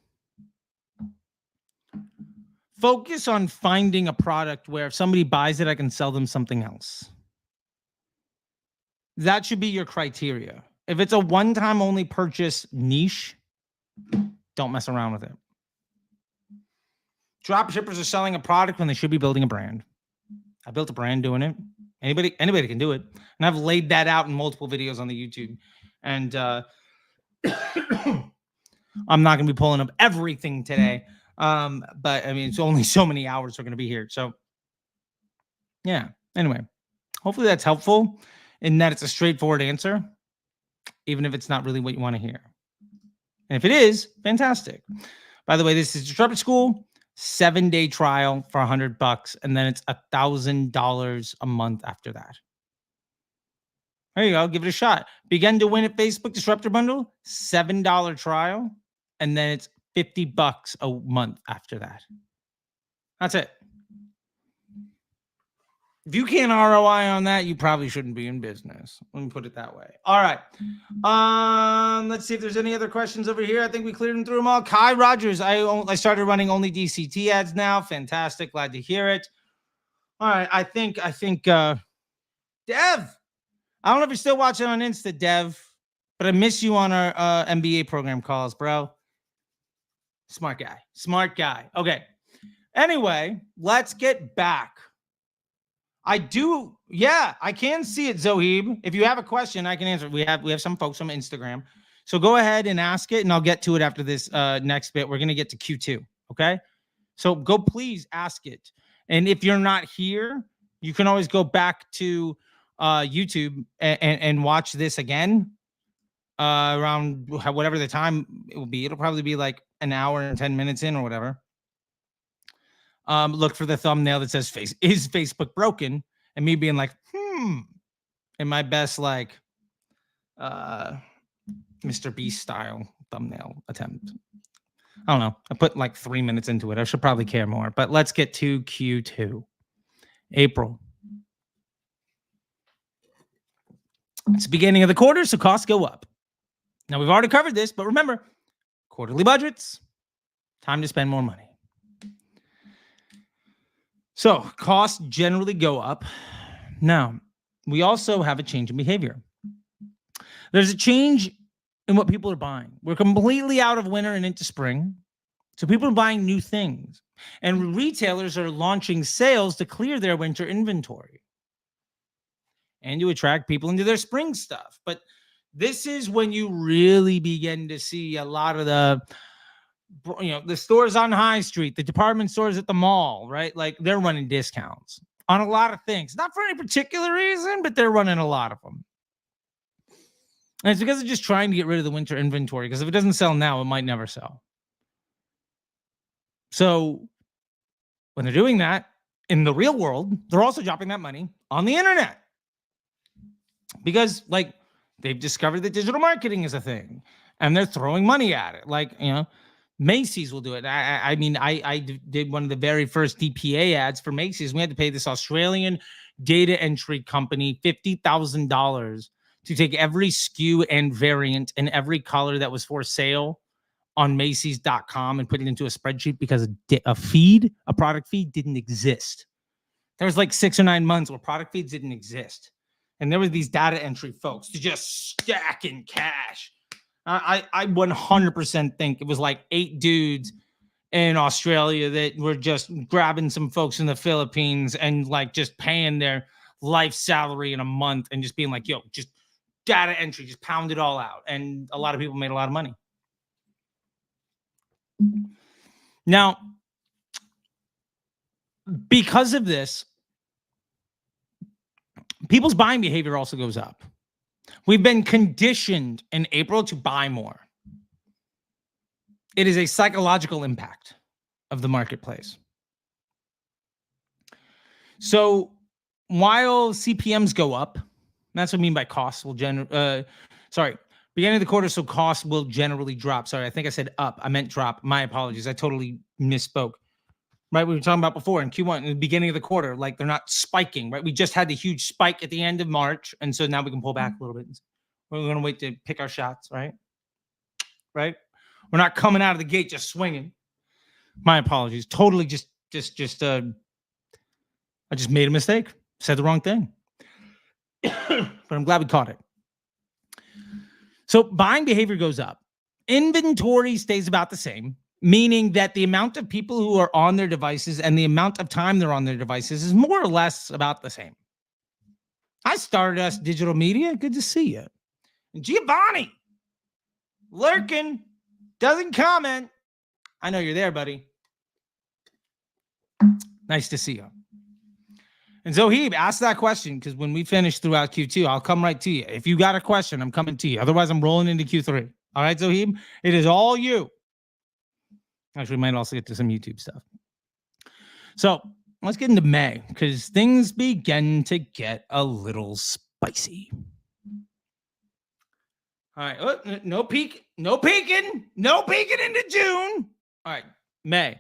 Focus on finding a product where if somebody buys it, I can sell them something else. That should be your criteria. If it's a one-time only purchase niche, don't mess around with it. Drop shippers are selling a product when they should be building a brand. I built a brand doing it. Anybody can do it. And I've laid that out in multiple videos on the YouTube. And I'm not going to be pulling up everything today. But I mean, it's only so many hours we're going to be here. So yeah, anyway, hopefully that's helpful in that it's a straightforward answer, even if it's not really what you want to hear. And if it is, fantastic. By the way, this is Disruptor School, 7-day trial for $100, and then it's $1,000 a month after that. There you go. Give it a shot. Begin to win at Facebook Disruptor Bundle, $7 trial, and then it's $50 a month after that. That's it. If you can't ROI on that, you probably shouldn't be in business. Let me put it that way. All right. Let's see if there's any other questions over here. I think we cleared them through them all. Kai Rogers, I started running only DCT ads now. Fantastic. Glad to hear it. All right. I think Dev. I don't know if you're still watching on Insta, Dev, but I miss you on our MBA program calls, bro. Smart guy. Okay. Anyway, let's get back. I can see it, Zohib. If you have a question, I can answer. We have some folks on Instagram. So go ahead and ask it, and I'll get to it after this next bit. We're going to get to Q2, okay? So go please ask it. And if you're not here, you can always go back to YouTube and watch this again around whatever the time it will be. It'll probably be like an hour and 10 minutes in or whatever. Look for the thumbnail that says is Facebook broken? And me being like, in my best like Mr. Beast style thumbnail attempt. I don't know. I put like 3 minutes into it. I should probably care more. But let's get to Q2. April. It's the beginning of the quarter, so costs go up. Now, we've already covered this, but remember, quarterly budgets, time to spend more money. So costs generally go up. Now, we also have a change in behavior. There's a change in what people are buying. We're completely out of winter and into spring. So people are buying new things. And retailers are launching sales to clear their winter inventory and to attract people into their spring stuff. But this is when you really begin to see a lot of the stores on High Street, the department stores at the mall, right? Like they're running discounts on a lot of things, not for any particular reason, but they're running a lot of them. And it's because they're just trying to get rid of the winter inventory, because if it doesn't sell now, it might never sell. So when they're doing that in the real world, they're also dropping that money on the internet because like they've discovered that digital marketing is a thing and they're throwing money at it. Like, Macy's will do it. I did one of the very first DPA ads for Macy's. We had to pay this Australian data entry company $50,000 to take every SKU and variant and every color that was for sale on Macy's.com and put it into a spreadsheet because a product feed didn't exist. There was like 6 or 9 months where product feeds didn't exist. And there were these data entry folks to just stack in cash. I 100% think it was like 8 dudes in Australia that were just grabbing some folks in the Philippines and like just paying their life salary in a month and just being like, yo, just data entry, just pound it all out. And a lot of people made a lot of money. Now, because of this, people's buying behavior also goes up. We've been conditioned in April to buy more. It is a psychological impact of the marketplace. So while CPMs go up, that's what I mean by costs will beginning of the quarter, so costs will generally drop. Sorry, I think I said up. I meant drop. My apologies. I totally misspoke. right? We were talking about before in Q1, in the beginning of the quarter, like they're not spiking, right? We just had the huge spike at the end of March. And so now we can pull back a little bit. We're going to wait to pick our shots, right? Right? We're not coming out of the gate just swinging. My apologies. Totally I just made a mistake. Said the wrong thing. But I'm glad we caught it. So buying behavior goes up. Inventory stays about the same, meaning that the amount of people who are on their devices and the amount of time they're on their devices is more or less about the same. Hi, Stardust Digital Media. Good to see you. And Giovanni, lurking, doesn't comment. I know you're there, buddy. Nice to see you. And Zoheeb, ask that question, because when we finish throughout Q2, I'll come right to you. If you got a question, I'm coming to you. Otherwise, I'm rolling into Q3. All right, Zoheeb? It is all you. Actually, we might also get to some YouTube stuff. So let's get into May, because things begin to get a little spicy. All right. Oh, no peeking into June. All right. May.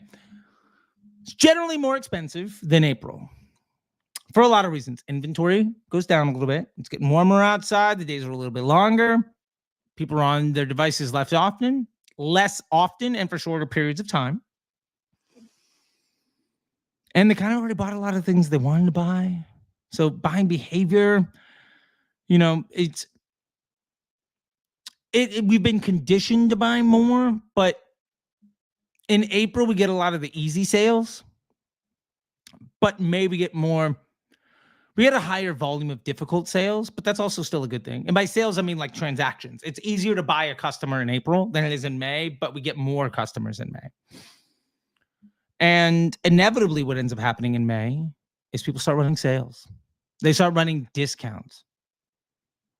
It's generally more expensive than April for a lot of reasons. Inventory goes down a little bit. It's getting warmer outside. The days are a little bit longer. People are on their devices less often, and for shorter periods of time. And they kind of already bought a lot of things they wanted to buy. So buying behavior, we've been conditioned to buy more, but in April, we get a lot of the easy sales, but May we get a higher volume of difficult sales, but that's also still a good thing. And by sales, I mean like transactions. It's easier to buy a customer in April than it is in May, but we get more customers in May. And inevitably what ends up happening in May is people start running sales. They start running discounts.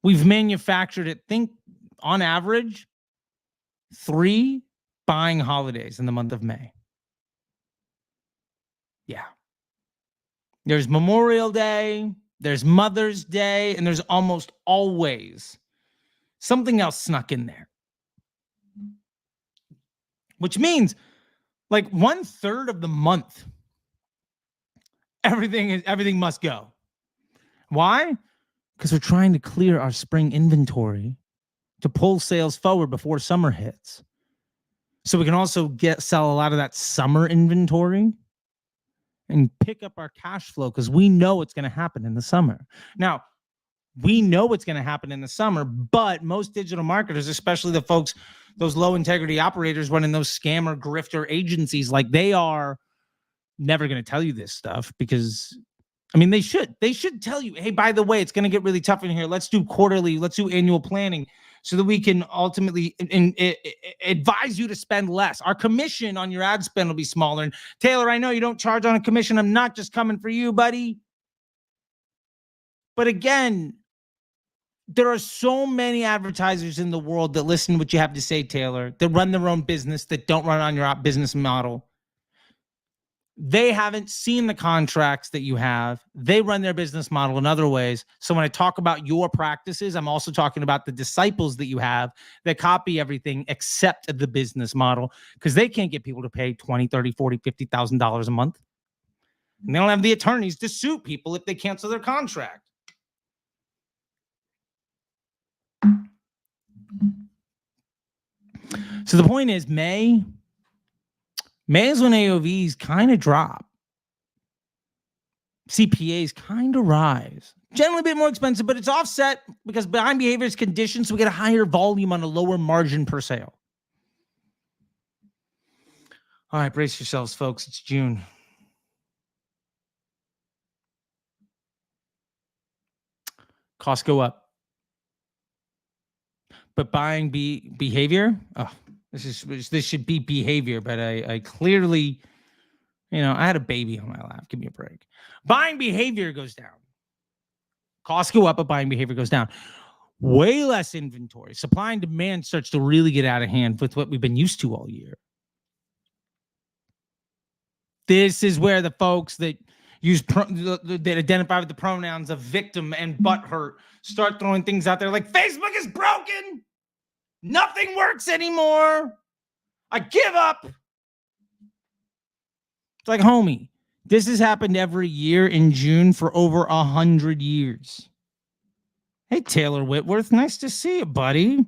We've manufactured on average 3 buying holidays in the month of May. Yeah. There's Memorial Day, there's Mother's Day, and there's almost always something else snuck in there. Which means like 1/3 of the month, everything must go. Why? Because we're trying to clear our spring inventory to pull sales forward before summer hits. So we can also sell a lot of that summer inventory and pick up our cash flow, because we know it's going to happen in the summer. Now, we know what's going to happen in the summer, but most digital marketers, especially the folks, those low integrity operators running those scammer grifter agencies, like they are never going to tell you this stuff, because they should tell you, hey, by the way, it's going to get really tough in here. Let's do annual planning so that we can ultimately advise you to spend less. Our commission on your ad spend will be smaller. And Taylor, I know you don't charge on a commission. I'm not just coming for you, buddy. But again, there are so many advertisers in the world that listen to what you have to say, Taylor, that run their own business, that don't run on your business model. They haven't seen the contracts that you have. They run their business model in other ways. So when I talk about your practices, I'm also talking about the disciples that you have that copy everything except the business model, because they can't get people to pay $20,000, $30,000, $40,000, $50,000 a month. And they don't have the attorneys to sue people if they cancel their contract. So the point is, May is when AOVs kind of drop. CPAs kind of rise. Generally a bit more expensive, but it's offset because buying behavior is conditioned, so we get a higher volume on a lower margin per sale. All right, brace yourselves, folks. It's June. Costs go up. But buying behavior, this should be behavior, but I clearly, I had a baby on my lap. Give me a break. Buying behavior goes down. Costs go up, but buying behavior goes down. Way less inventory. Supply and demand starts to really get out of hand with what we've been used to all year. This is where the folks that that identify with the pronouns of victim and butthurt start throwing things out there like Facebook is broken. Nothing works anymore. I give up. It's like, homie, this has happened every year in June for over 100 years. Hey, Taylor Whitworth, nice to see you, buddy.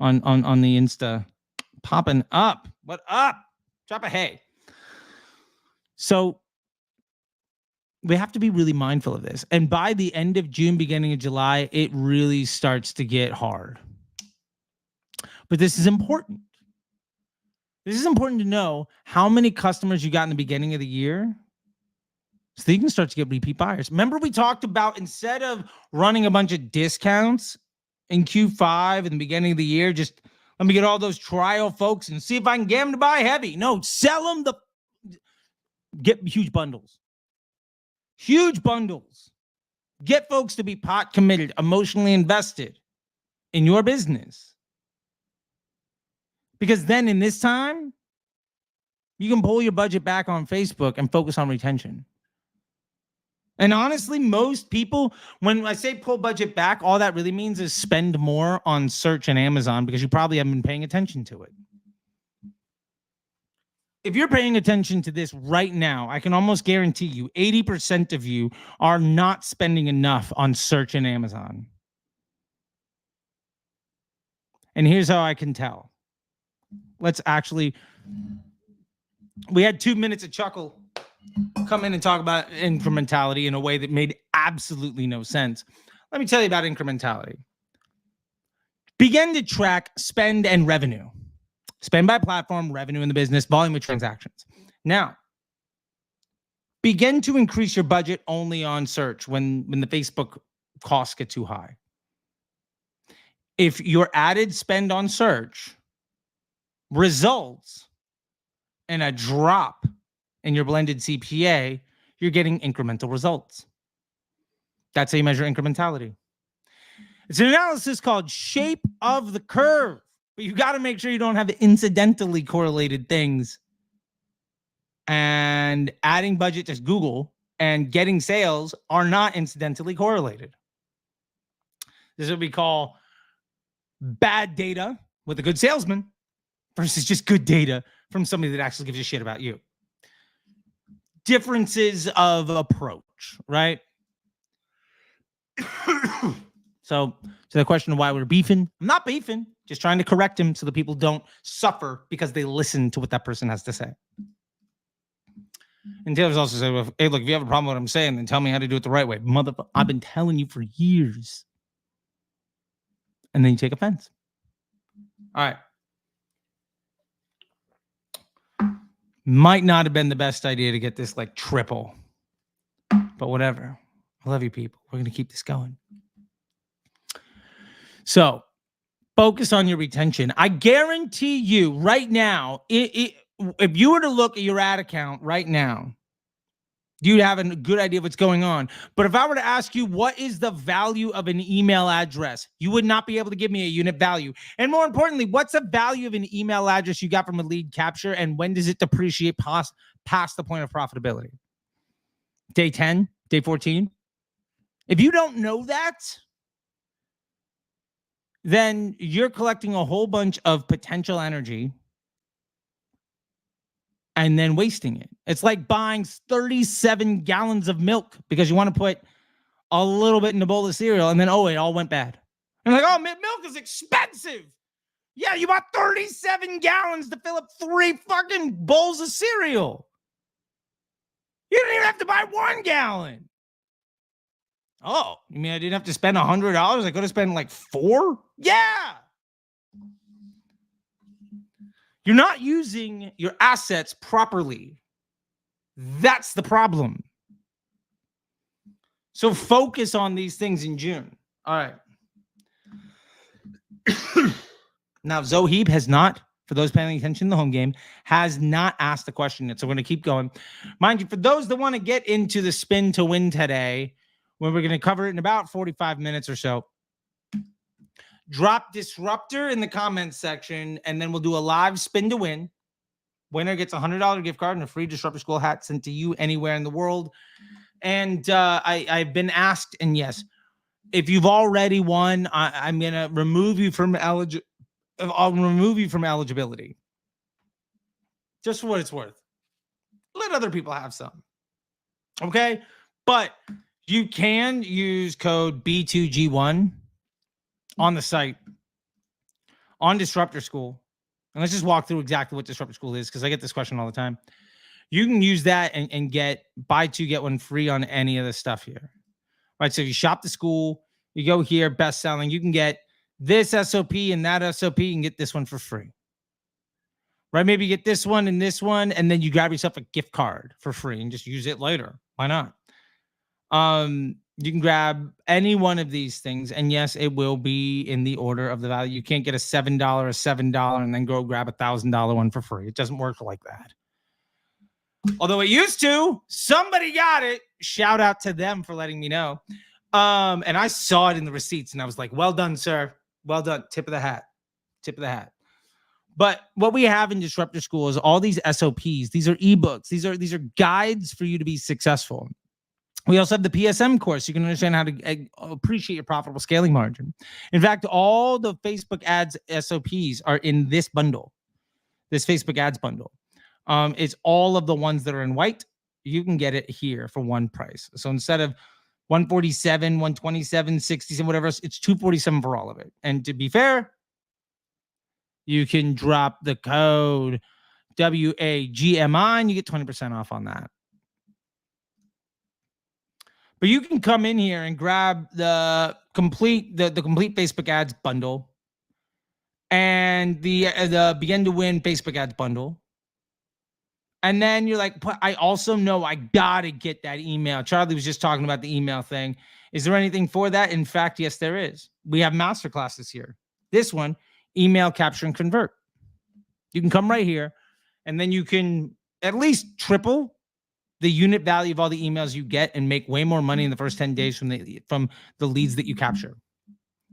On the Insta, popping up. What up? Drop a hey. So we have to be really mindful of this. And by the end of June, beginning of July, it really starts to get hard. But this is important. This is important to know how many customers you got in the beginning of the year so that you can start to get repeat buyers. Remember, we talked about instead of running a bunch of discounts in Q5 in the beginning of the year, just let me get all those trial folks and see if I can get them to buy heavy. No, sell them get huge bundles. Huge bundles. Get folks to be pot committed, emotionally invested in your business. Because then in this time, you can pull your budget back on Facebook and focus on retention. And honestly, most people, when I say pull budget back, all that really means is spend more on search and Amazon because you probably haven't been paying attention to it. If you're paying attention to this right now, I can almost guarantee you 80% of you are not spending enough on search and Amazon. And here's how I can tell. We had 2 minutes of chuckle come in and talk about incrementality in a way that made absolutely no sense. Let me tell you about incrementality. Begin to track spend and revenue. Spend by platform, revenue in the business, volume of transactions. Now, begin to increase your budget only on search when the Facebook costs get too high. If your added spend on search results in a drop in your blended CPA, you're getting incremental results. That's how you measure incrementality. It's an analysis called shape of the curve, but you got to make sure you don't have incidentally correlated things. And adding budget to Google and getting sales are not incidentally correlated. This is what we call bad data with a good salesman versus just good data from somebody that actually gives a shit about you. Differences of approach, right? So to the question of why we're beefing, I'm not beefing, just trying to correct him so that people don't suffer because they listen to what that person has to say. And Taylor's also said, well, hey, look, if you have a problem with what I'm saying, then tell me how to do it the right way. Motherfucker, I've been telling you for years. And then you take offense. All right. Might not have been the best idea to get this like triple, but whatever. I love you people. We're going to keep this going. So focus on your retention. I guarantee you right now, if you were to look at your ad account right now, you'd have a good idea of what's going on. But if I were to ask you, what is the value of an email address? You would not be able to give me a unit value. And more importantly, what's the value of an email address you got from a lead capture? And when does it depreciate past the point of profitability? Day 10, day 14? If you don't know that, then you're collecting a whole bunch of potential energy and then wasting it. It's like buying 37 gallons of milk because you want to put a little bit in a bowl of cereal and then, oh, it all went bad. And like, oh, milk is expensive. Yeah, you bought 37 gallons to fill up 3 fucking bowls of cereal. You didn't even have to buy 1 gallon. Oh, you mean I didn't have to spend $100? I could have spent like 4? Yeah. You're not using your assets properly. That's the problem. So focus on these things in June. All right. Now, Zoheeb has not, for those paying attention to the home game, has not asked the question yet. So we're going to keep going. Mind you, for those that want to get into the spin to win today, when we're going to cover it in about 45 minutes or so, drop Disruptor in the comments section, and then we'll do a live spin to win. Winner gets a $100 gift card and a free Disruptor School hat sent to you anywhere in the world. And I've been asked, and yes, if you've already won, I'm going to remove you from eligibility. Just for what it's worth. let other people have some. Okay. But you can use code B2G1 on the site on Disruptor School. And let's just walk through exactly what Disruptor School is, because I get this question all the time. You can use that and get buy two, get one free on any of the stuff here. Right. So if you shop the school, you go here, best selling, you can get this SOP and that SOP, and get this one for free. Right. Maybe you get this one, and then you grab yourself a gift card for free and just use it later. Why not? You can grab any one of these things, and yes, it will be in the order of the value. You can't get a $7, and then go grab $1,000 one for free. It doesn't work like that. Although it used to. Somebody got it. Shout out to them for letting me know. And I saw it in the receipts, and I was like, well done, sir. Well done. Tip of the hat. Tip of the hat. But what we have in Disruptor School is all these SOPs. These are ebooks. These are guides for you to be successful. We also have the PSM course. You can understand how to appreciate your profitable scaling margin. In fact, all the Facebook ads SOPs are in this bundle, this Facebook ads bundle. It's all of the ones that are in white. You can get it here for one price. So instead of 147, 127, 67, whatever else, it's 247 for all of it. And to be fair, you can drop the code WAGMI and you get 20% off on that. But you can come in here and grab the complete Facebook ads bundle and the Begin to Win Facebook ads bundle. And then you're like, but I also know I got to get that email. Charlie was just talking about the email thing. Is there anything for that? In fact, yes, there is. We have masterclasses here. This one, email capture and convert. You can come right here, and then you can at least triple the unit value of all the emails you get and make way more money in the first 10 days from the leads that you capture.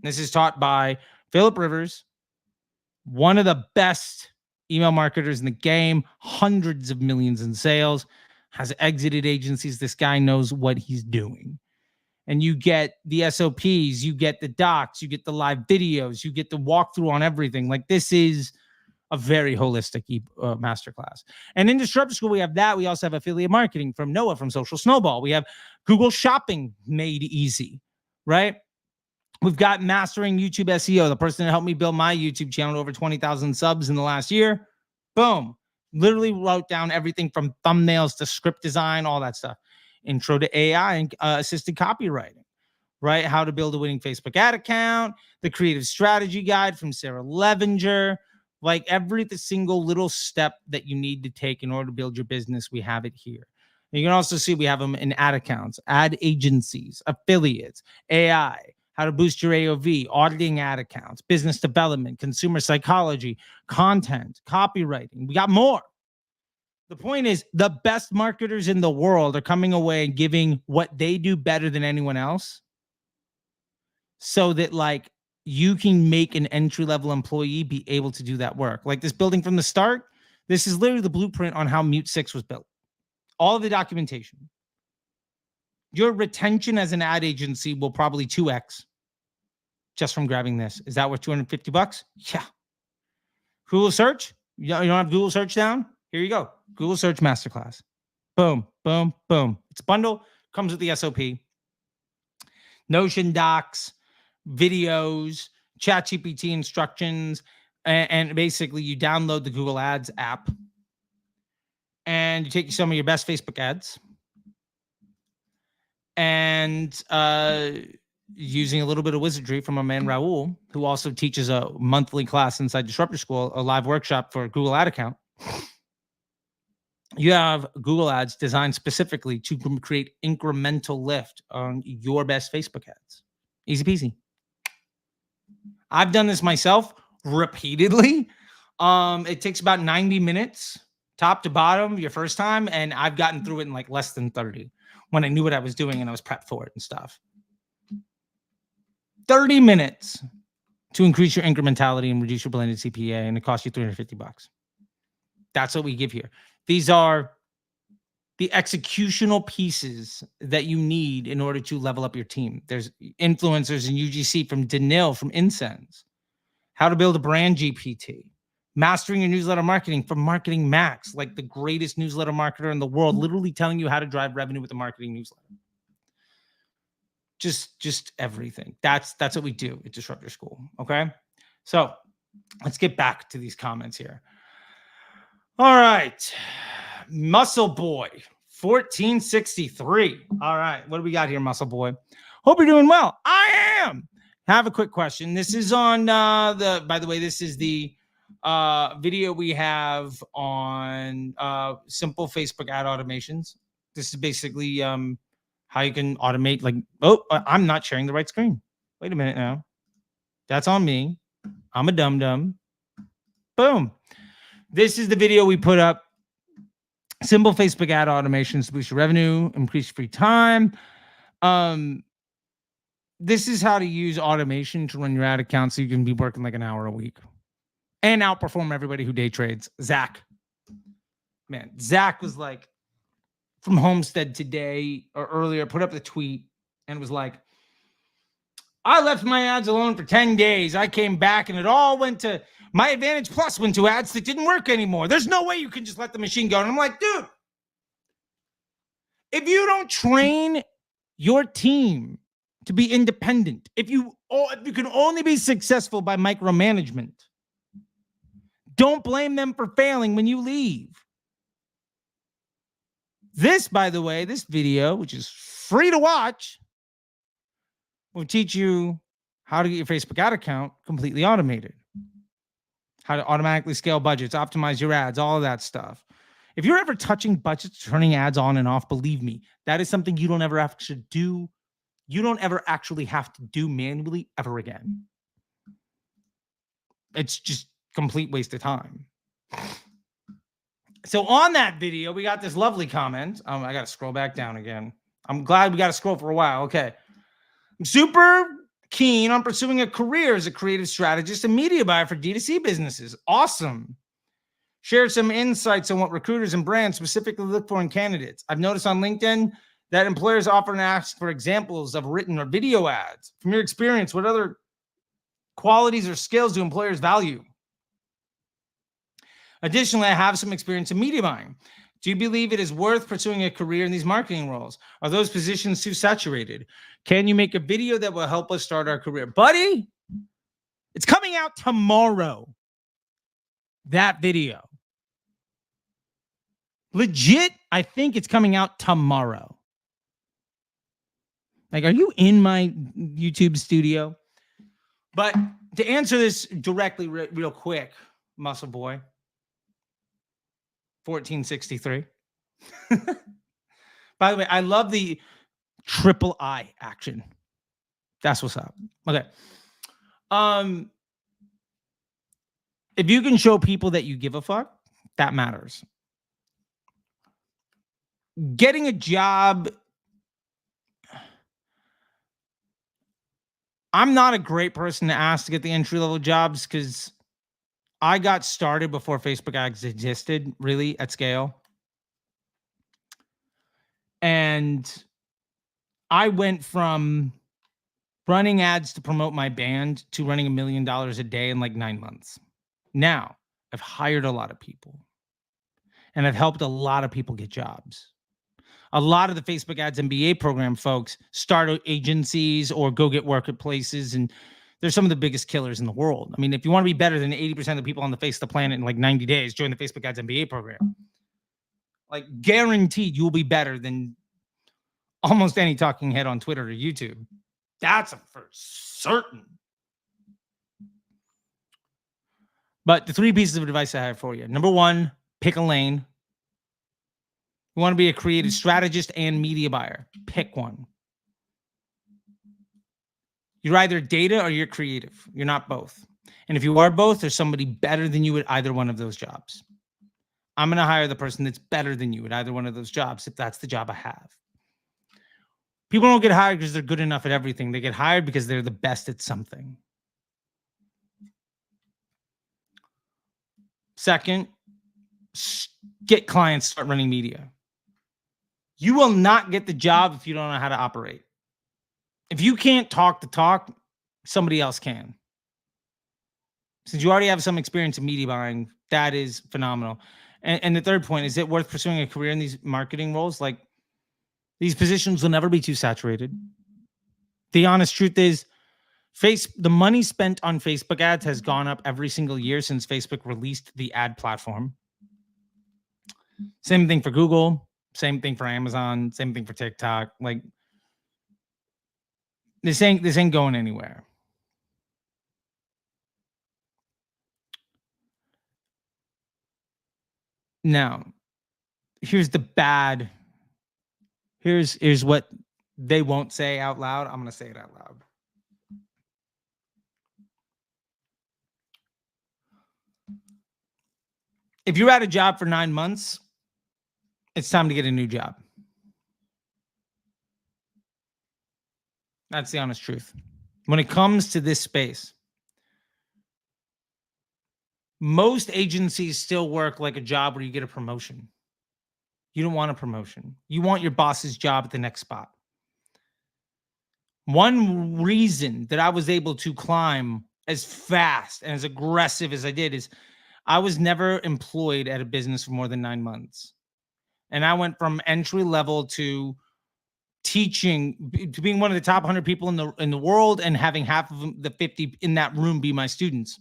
This is taught by Philip Rivers, one of the best email marketers in the game, hundreds of millions in sales, has exited agencies. This guy knows what he's doing. And you get the SOPs, you get the docs, you get the live videos, you get the walkthrough on everything. Like, this is a very holistic masterclass. And in Disruptor School, we have that. We also have affiliate marketing from Noah from Social Snowball. We have Google Shopping made easy, right? We've got Mastering YouTube SEO, the person that helped me build my YouTube channel to over 20,000 subs in the last year. Boom. Literally wrote down everything from thumbnails to script design, all that stuff. Intro to AI and assisted copywriting, right? How to build a winning Facebook ad account, the creative strategy guide from Sarah Levinger. Like, every single little step that you need to take in order to build your business, we have it here. And you can also see we have them in ad accounts, ad agencies, affiliates, AI, how to boost your AOV, auditing ad accounts, business development, consumer psychology, content, copywriting. We got more. The point is, the best marketers in the world are coming away and giving what they do better than anyone else, so that, like, you can make an entry-level employee be able to do that work. Like this building from the start, this is literally the blueprint on how Mute 6 was built. All of the documentation. Your retention as an ad agency will probably 2x just from grabbing this. Is that worth $250? Yeah. Google search? You don't have Google search down? Here you go. Google search masterclass. Boom, boom, boom. It's a bundle. Comes with the SOP. Notion docs, videos, ChatGPT instructions, and basically you download the Google Ads app and you take some of your best Facebook ads and using a little bit of wizardry from our man Raul, who also teaches a monthly class inside Disruptor School, a live workshop for a Google Ad account. You have Google Ads designed specifically to create incremental lift on your best Facebook ads. Easy peasy. I've done this myself repeatedly. It takes about 90 minutes, top to bottom, your first time, and I've gotten through it in like less than 30 when I knew what I was doing and I was prepped for it and stuff. 30 minutes to increase your incrementality and reduce your blended CPA, and it costs you $350. That's what we give here. These are the executional pieces that you need in order to level up your team. There's influencers in UGC from Danil from Incense. How to build a brand GPT. Mastering your newsletter marketing from Marketing Max, like the greatest newsletter marketer in the world, literally telling you how to drive revenue with a marketing newsletter. Just everything. That's what we do at Disruptor School. Okay. So let's get back to these comments here. All right. Muscle Boy 1463. All right. What do we got here, Muscle Boy? Hope you're doing well. I am. Have a quick question. This is on by the way, this is the video we have on simple Facebook ad automations. This is basically how you can automate, like, I'm not sharing the right screen. Wait a minute now. That's on me. I'm a dum-dum. Boom. This is the video we put up. Simple Facebook ad automations to boost your revenue, increase free time. This is how to use automation to run your ad account so you can be working like an hour a week and outperform everybody who day trades. Zach. Man, Zach was like, from Homestead today or earlier, put up the tweet and was like, I left my ads alone for 10 days. I came back and it all went to my Advantage Plus, went to ads that didn't work anymore. There's no way you can just let the machine go. And I'm like, dude, if you don't train your team to be independent, if you can only be successful by micromanagement, don't blame them for failing when you leave. This, by the way, this video, which is free to watch, will teach you how to get your Facebook ad account completely automated, how to automatically scale budgets, optimize your ads, all of that stuff. If you're ever touching budgets, turning ads on and off, believe me, that is something you don't ever have to do. You don't ever actually have to do manually ever again. It's just complete waste of time. So on that video, we got this lovely comment. I got to scroll back down again. I'm glad we got to scroll for a while. Okay. I'm super keen on pursuing a career as a creative strategist and media buyer for D2C businesses. Awesome. Share some insights on what recruiters and brands specifically look for in candidates. I've noticed on LinkedIn that employers often ask for examples of written or video ads. From your experience, what other qualities or skills do employers value? Additionally, I have some experience in media buying. Do you believe it is worth pursuing a career in these marketing roles? Are those positions too saturated? Can you make a video that will help us start our career? Buddy, it's coming out tomorrow. That video. Legit, I think it's coming out tomorrow. Like, are you in my YouTube studio? But to answer this directly, real quick, Muscle Boy, 1463. By the way, I love the triple I action. That's what's up. Okay. If you can show people that you give a fuck, that matters. Getting a job, I'm not a great person to ask to get the entry-level jobs because I got started before Facebook ads existed, really, at scale. And I went from running ads to promote my band to running $1 million a day in like 9 months. Now, I've hired a lot of people. And I've helped a lot of people get jobs. A lot of the Facebook Ads MBA program folks start agencies or go get work at places, and they're some of the biggest killers in the world. I mean, if you want to be better than 80% of the people on the face of the planet in like 90 days, join the Facebook Ads MBA program. Like, guaranteed you will be better than almost any talking head on Twitter or YouTube. That's for certain. But the 3 pieces of advice I have for you. Number 1, pick a lane. You want to be a creative strategist and media buyer. Pick one. You're either data or you're creative. You're not both. And if you are both, there's somebody better than you at either one of those jobs. I'm going to hire the person that's better than you at either one of those jobs if that's the job I have. People don't get hired because they're good enough at everything. They get hired because they're the best at something. Second, get clients, start running media. You will not get the job if you don't know how to operate. If you can't talk the talk, somebody else can. Since you already have some experience in media buying, that is phenomenal. And the third point, is it worth pursuing a career in these marketing roles? Like, these positions will never be too saturated. The honest truth is, the money spent on Facebook ads has gone up every single year since Facebook released the ad platform. Same thing for Google, same thing for Amazon, same thing for TikTok. Like, this ain't going anywhere. Now, here's what they won't say out loud. I'm going to say it out loud. If you're at a job for 9 months, it's time to get a new job. That's the honest truth. When it comes to this space, most agencies still work like a job where you get a promotion. You don't want a promotion. You want your boss's job at the next spot. One reason that I was able to climb as fast and as aggressive as I did is I was never employed at a business for more than 9 months. And I went from entry level to teaching, to being one of the top 100 people in the world, and having half of the 50 in that room be my students.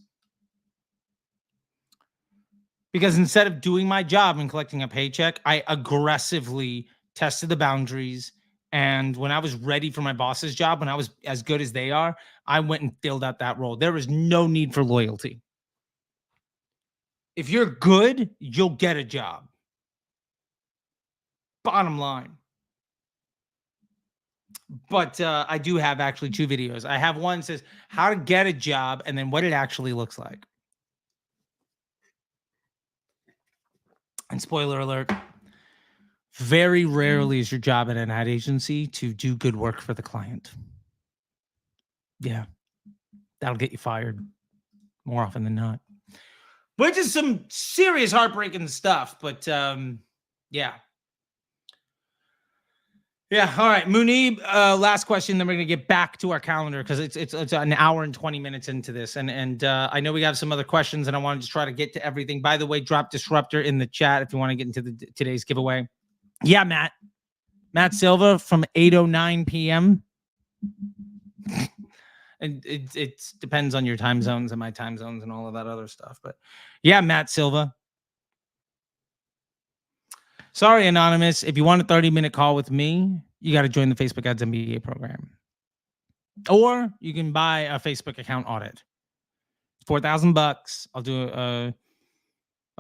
Because instead of doing my job and collecting a paycheck, I aggressively tested the boundaries. And when I was ready for my boss's job, when I was as good as they are, I went and filled out that role. There was no need for loyalty. If you're good, you'll get a job. Bottom line. But I do have actually 2 videos. I have one that says how to get a job, and then what it actually looks like. And spoiler alert, very rarely is your job at an ad agency to do good work for the client. Yeah, that'll get you fired more often than not. Which is some serious heartbreaking stuff, but yeah. Yeah, all right, Munib, last question, then we're going to get back to our calendar because it's an hour and 20 minutes into this. And I know we have some other questions, and I wanted to try to get to everything. By the way, drop Disruptor in the chat if you want to get into today's giveaway. Yeah, Matt Silva from 8:09 p.m. And it depends on your time zones and my time zones and all of that other stuff. But yeah, Matt Silva. Sorry, Anonymous. If you want a 30-minute call with me, you got to join the Facebook Ads MBA program. Or you can buy a Facebook account audit. $4,000. I'll do a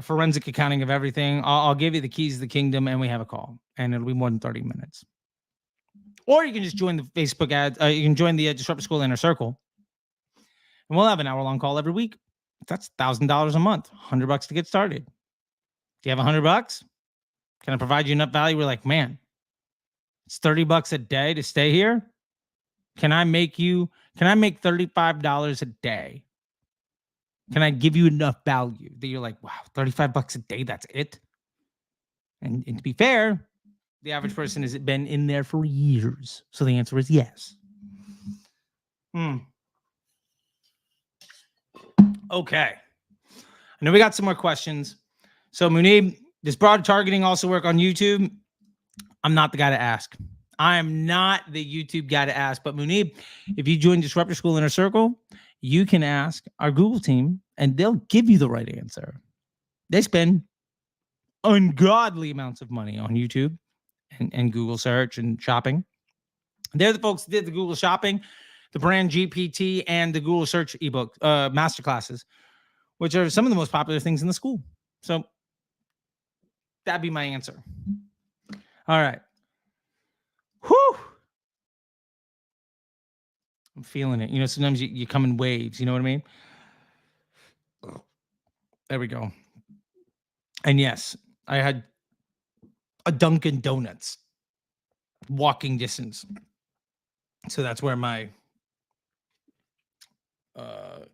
forensic accounting of everything. I'll give you the keys to the kingdom, and we have a call. And it'll be more than 30 minutes. Or you can just join the Facebook ads. You can join the Disruptor School Inner Circle. And we'll have an hour-long call every week. That's $1,000 a month. $100 to get started. Do you have $100? Can I provide you enough value? We're like, man, it's $30 a day to stay here. Can I make $35 a day? Can I give you enough value that you're like, wow, $35 a day, that's it? And to be fair, the average person has been in there for years. So the answer is yes. Okay. I know we got some more questions. So Munib, does broad targeting also work on YouTube? I'm not the guy to ask. I am not the YouTube guy to ask. But Munib, if you join Disruptor School Inner Circle, you can ask our Google team, and they'll give you the right answer. They spend ungodly amounts of money on YouTube and Google search and shopping. They're the folks that did the Google shopping, the brand GPT, and the Google search ebook masterclasses, which are some of the most popular things in the school. So that'd be my answer. All right. Whew. I'm feeling it. You know, sometimes you come in waves. You know what I mean? There we go. And yes, I had a Dunkin' Donuts walking distance. So that's where my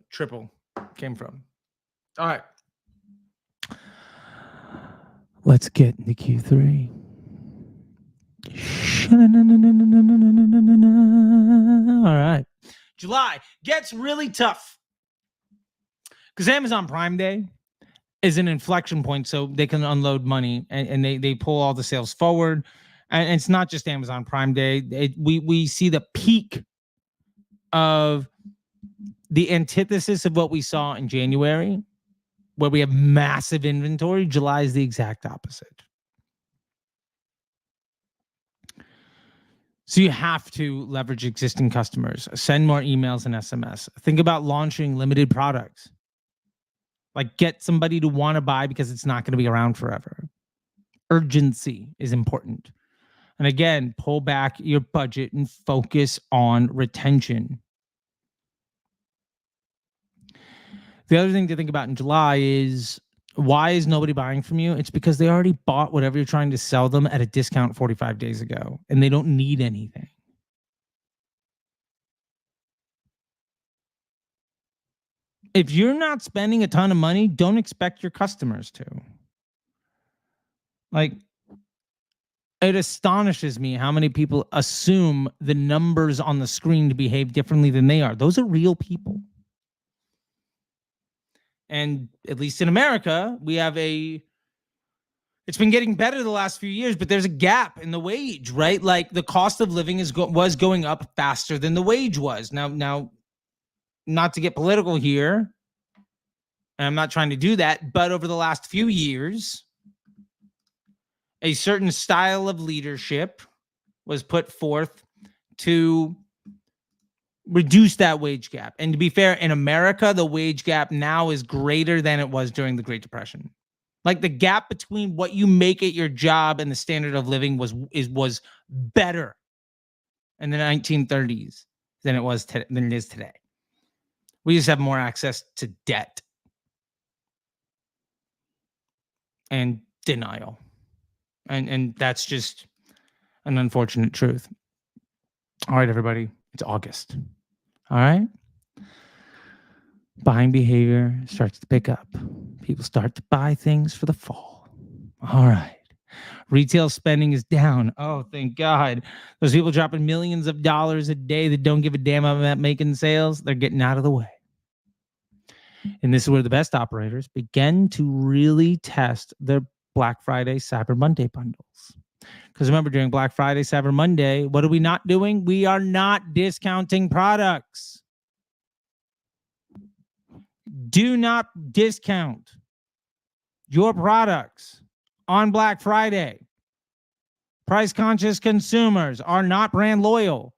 triple came from. All right. Let's get into Q3. All right. July gets really tough. Because Amazon Prime Day is an inflection point, so they can unload money and they pull all the sales forward. And it's not just Amazon Prime Day. We see the peak of the antithesis of what we saw in January, where we have massive inventory. July is the exact opposite. So you have to leverage existing customers, send more emails and SMS. Think about launching limited products. Like get somebody to want to buy because it's not going to be around forever. Urgency is important. And again, pull back your budget and focus on retention. The other thing to think about in July is, why is nobody buying from you? It's because they already bought whatever you're trying to sell them at a discount 45 days ago, and they don't need anything. If you're not spending a ton of money, don't expect your customers to. Like, it astonishes me how many people assume the numbers on the screen to behave differently than they are. Those are real people. And at least in America, we have it's been getting better the last few years, but there's a gap in the wage, right? Like the cost of living was going up faster than the wage was. Now, not to get political here, and I'm not trying to do that, but over the last few years, a certain style of leadership was put forth to reduce that wage gap. And to be fair, in America, the wage gap now is greater than it was during the Great Depression. Like the gap between what you make at your job and the standard of living was better in the 1930s than it is today. We just have more access to debt and denial. And that's just an unfortunate truth. All right, everybody, it's August. All right. Buying behavior starts to pick up. People start to buy things for the fall. All right. Retail spending is down. Oh, thank God. Those people dropping millions of dollars a day that don't give a damn about making sales, they're getting out of the way. And this is where the best operators begin to really test their Black Friday, Cyber Monday bundles. Because remember, during Black Friday, Cyber Monday, what are we not doing? We are not discounting products. Do not discount your products on Black Friday. Price-conscious consumers are not brand loyal.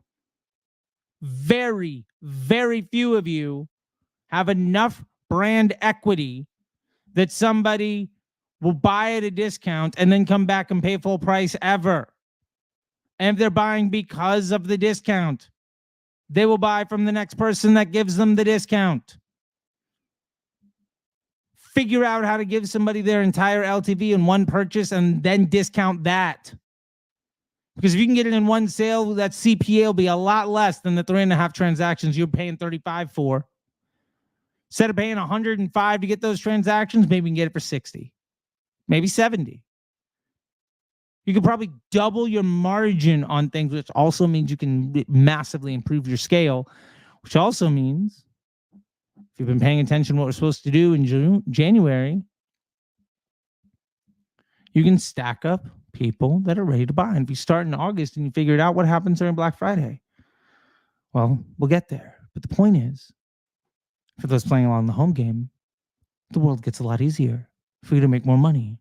Very, very few of you have enough brand equity that somebody will buy at a discount and then come back and pay full price ever. And if they're buying because of the discount, they will buy from the next person that gives them the discount. Figure out how to give somebody their entire LTV in one purchase and then discount that. Because if you can get it in one sale, that CPA will be a lot less than the 3.5 transactions you're paying $35 for. Instead of paying $105 to get those transactions, maybe you can get it for $60, maybe $70. You could probably double your margin on things, which also means you can massively improve your scale, which also means if you've been paying attention to what we're supposed to do in January, you can stack up people that are ready to buy. And if you start in August and you figure it out, what happens during Black Friday? Well, we'll get there. But the point is, for those playing along the home game, the world gets a lot easier for you to make more money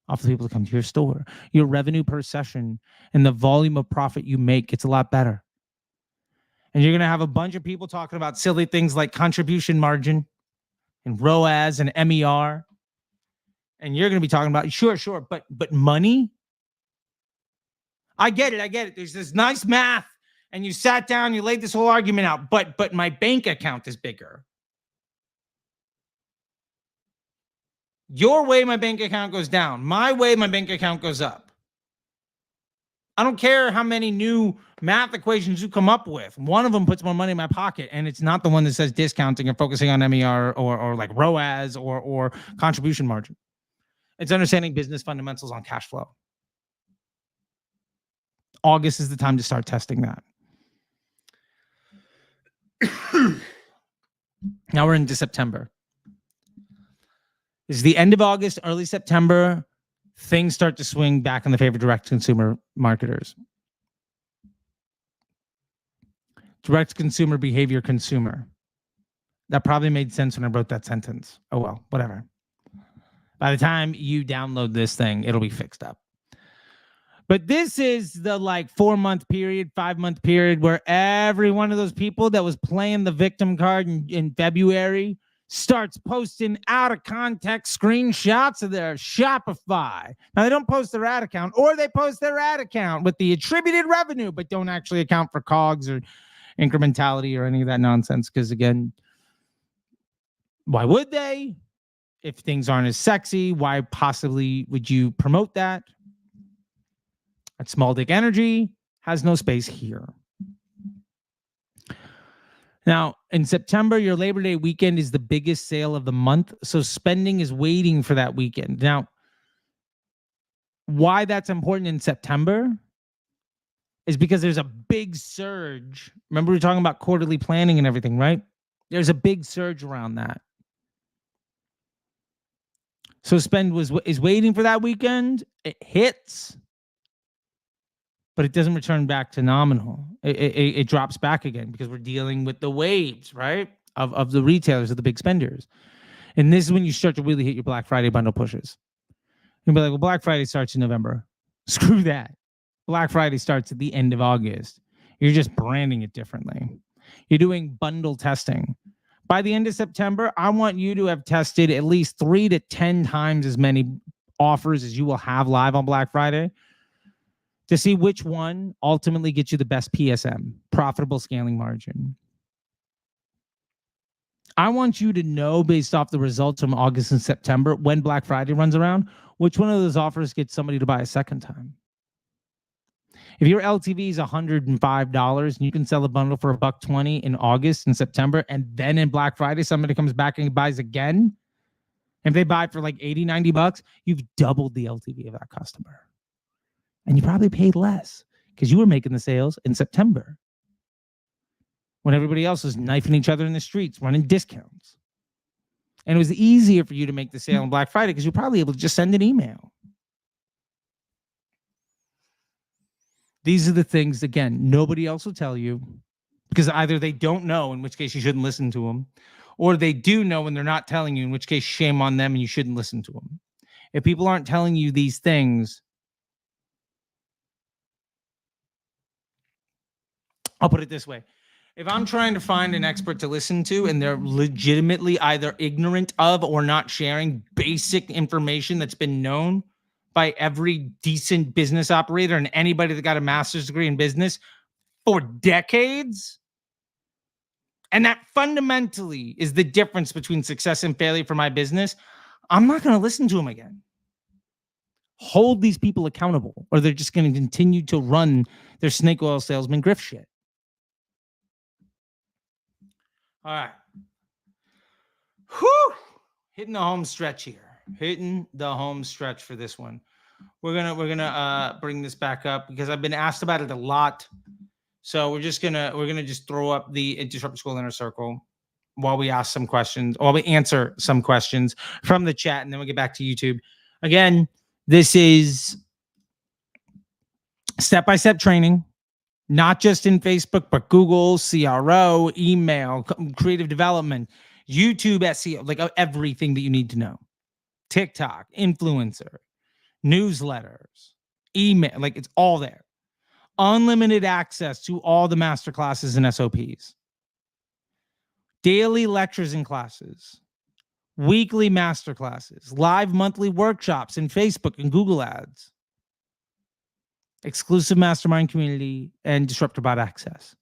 off the people that come to your store. Your revenue per session and the volume of profit you make gets a lot better. And you're going to have a bunch of people talking about silly things like contribution margin and ROAS and MER. And you're going to be talking about, sure, but money? I get it. There's this nice math. And you sat down, you laid this whole argument out. But my bank account is bigger. Your way, my bank account goes down. My way, my bank account goes up. I don't care how many new math equations you come up with. One of them puts more money in my pocket, and it's not the one that says discounting or focusing on MER or like ROAS or contribution margin. It's understanding business fundamentals on cash flow. August is the time to start testing that. Now we're into September. is the end of August, early September, things start to swing back in the favor of direct-to-consumer marketers. Direct-to-consumer behavior consumer. That probably made sense when I wrote that sentence. Oh, well, whatever. By the time you download this thing, it'll be fixed up. But this is the 4-month period, 5-month period where every one of those people that was playing the victim card in February starts posting out of context screenshots of their Shopify. Now, they don't post their ad account, or they post their ad account with the attributed revenue, but don't actually account for COGS or incrementality or any of that nonsense. Because again, why would they? If things aren't as sexy, why possibly would you promote that? At Small Dick Energy has no space here. Now, in September, your Labor Day weekend is the biggest sale of the month, so spending is waiting for that weekend. Now, why that's important in September is because there's a big surge. Remember, we were talking about quarterly planning and everything, right? There's a big surge around that. So spend is waiting for that weekend. It hits, but it doesn't return back to nominal. It drops back again because we're dealing with the waves, right? Of the retailers, of the big spenders. And this is when you start to really hit your Black Friday bundle pushes. You'll be like, well, Black Friday starts in November. Screw that. Black Friday starts at the end of August. You're just branding it differently. You're doing bundle testing. By the end of September, I want you to have tested at least 3 to 10 times as many offers as you will have live on Black Friday to see which one ultimately gets you the best PSM, profitable scaling margin. I want you to know, based off the results from August and September, when Black Friday runs around, which one of those offers gets somebody to buy a second time. If your LTV is $105 and you can sell a bundle for $120 in August and September, and then in Black Friday, somebody comes back and buys again, if they buy for like $80, $90, you've doubled the LTV of that customer. And you probably paid less because you were making the sales in September when everybody else was knifing each other in the streets, running discounts. And it was easier for you to make the sale on Black Friday because you're probably able to just send an email. These are the things, again, nobody else will tell you because either they don't know, in which case you shouldn't listen to them, or they do know and they're not telling you, in which case shame on them and you shouldn't listen to them. If people aren't telling you these things, I'll put it this way. If I'm trying to find an expert to listen to and they're legitimately either ignorant of or not sharing basic information that's been known by every decent business operator and anybody that got a master's degree in business for decades, and that fundamentally is the difference between success and failure for my business, I'm not going to listen to them again. Hold these people accountable, or they're just going to continue to run their snake oil salesman grift shit. All right. Whew. Hitting the home stretch here. Hitting the home stretch for this one. We're gonna bring this back up because I've been asked about it a lot. So we're gonna just throw up the Disruptor School Inner Circle while we ask some questions, while we answer some questions from the chat, and then we'll get back to YouTube. Again, this is step-by-step training. Not just in Facebook, but Google, CRO, email, creative development, YouTube, SEO, like everything that you need to know. TikTok, influencer, newsletters, email, like it's all there. Unlimited access to all the masterclasses and SOPs. Daily lectures and classes. Weekly masterclasses. Live monthly workshops in Facebook and Google Ads. Exclusive mastermind community and Disruptor Bot access.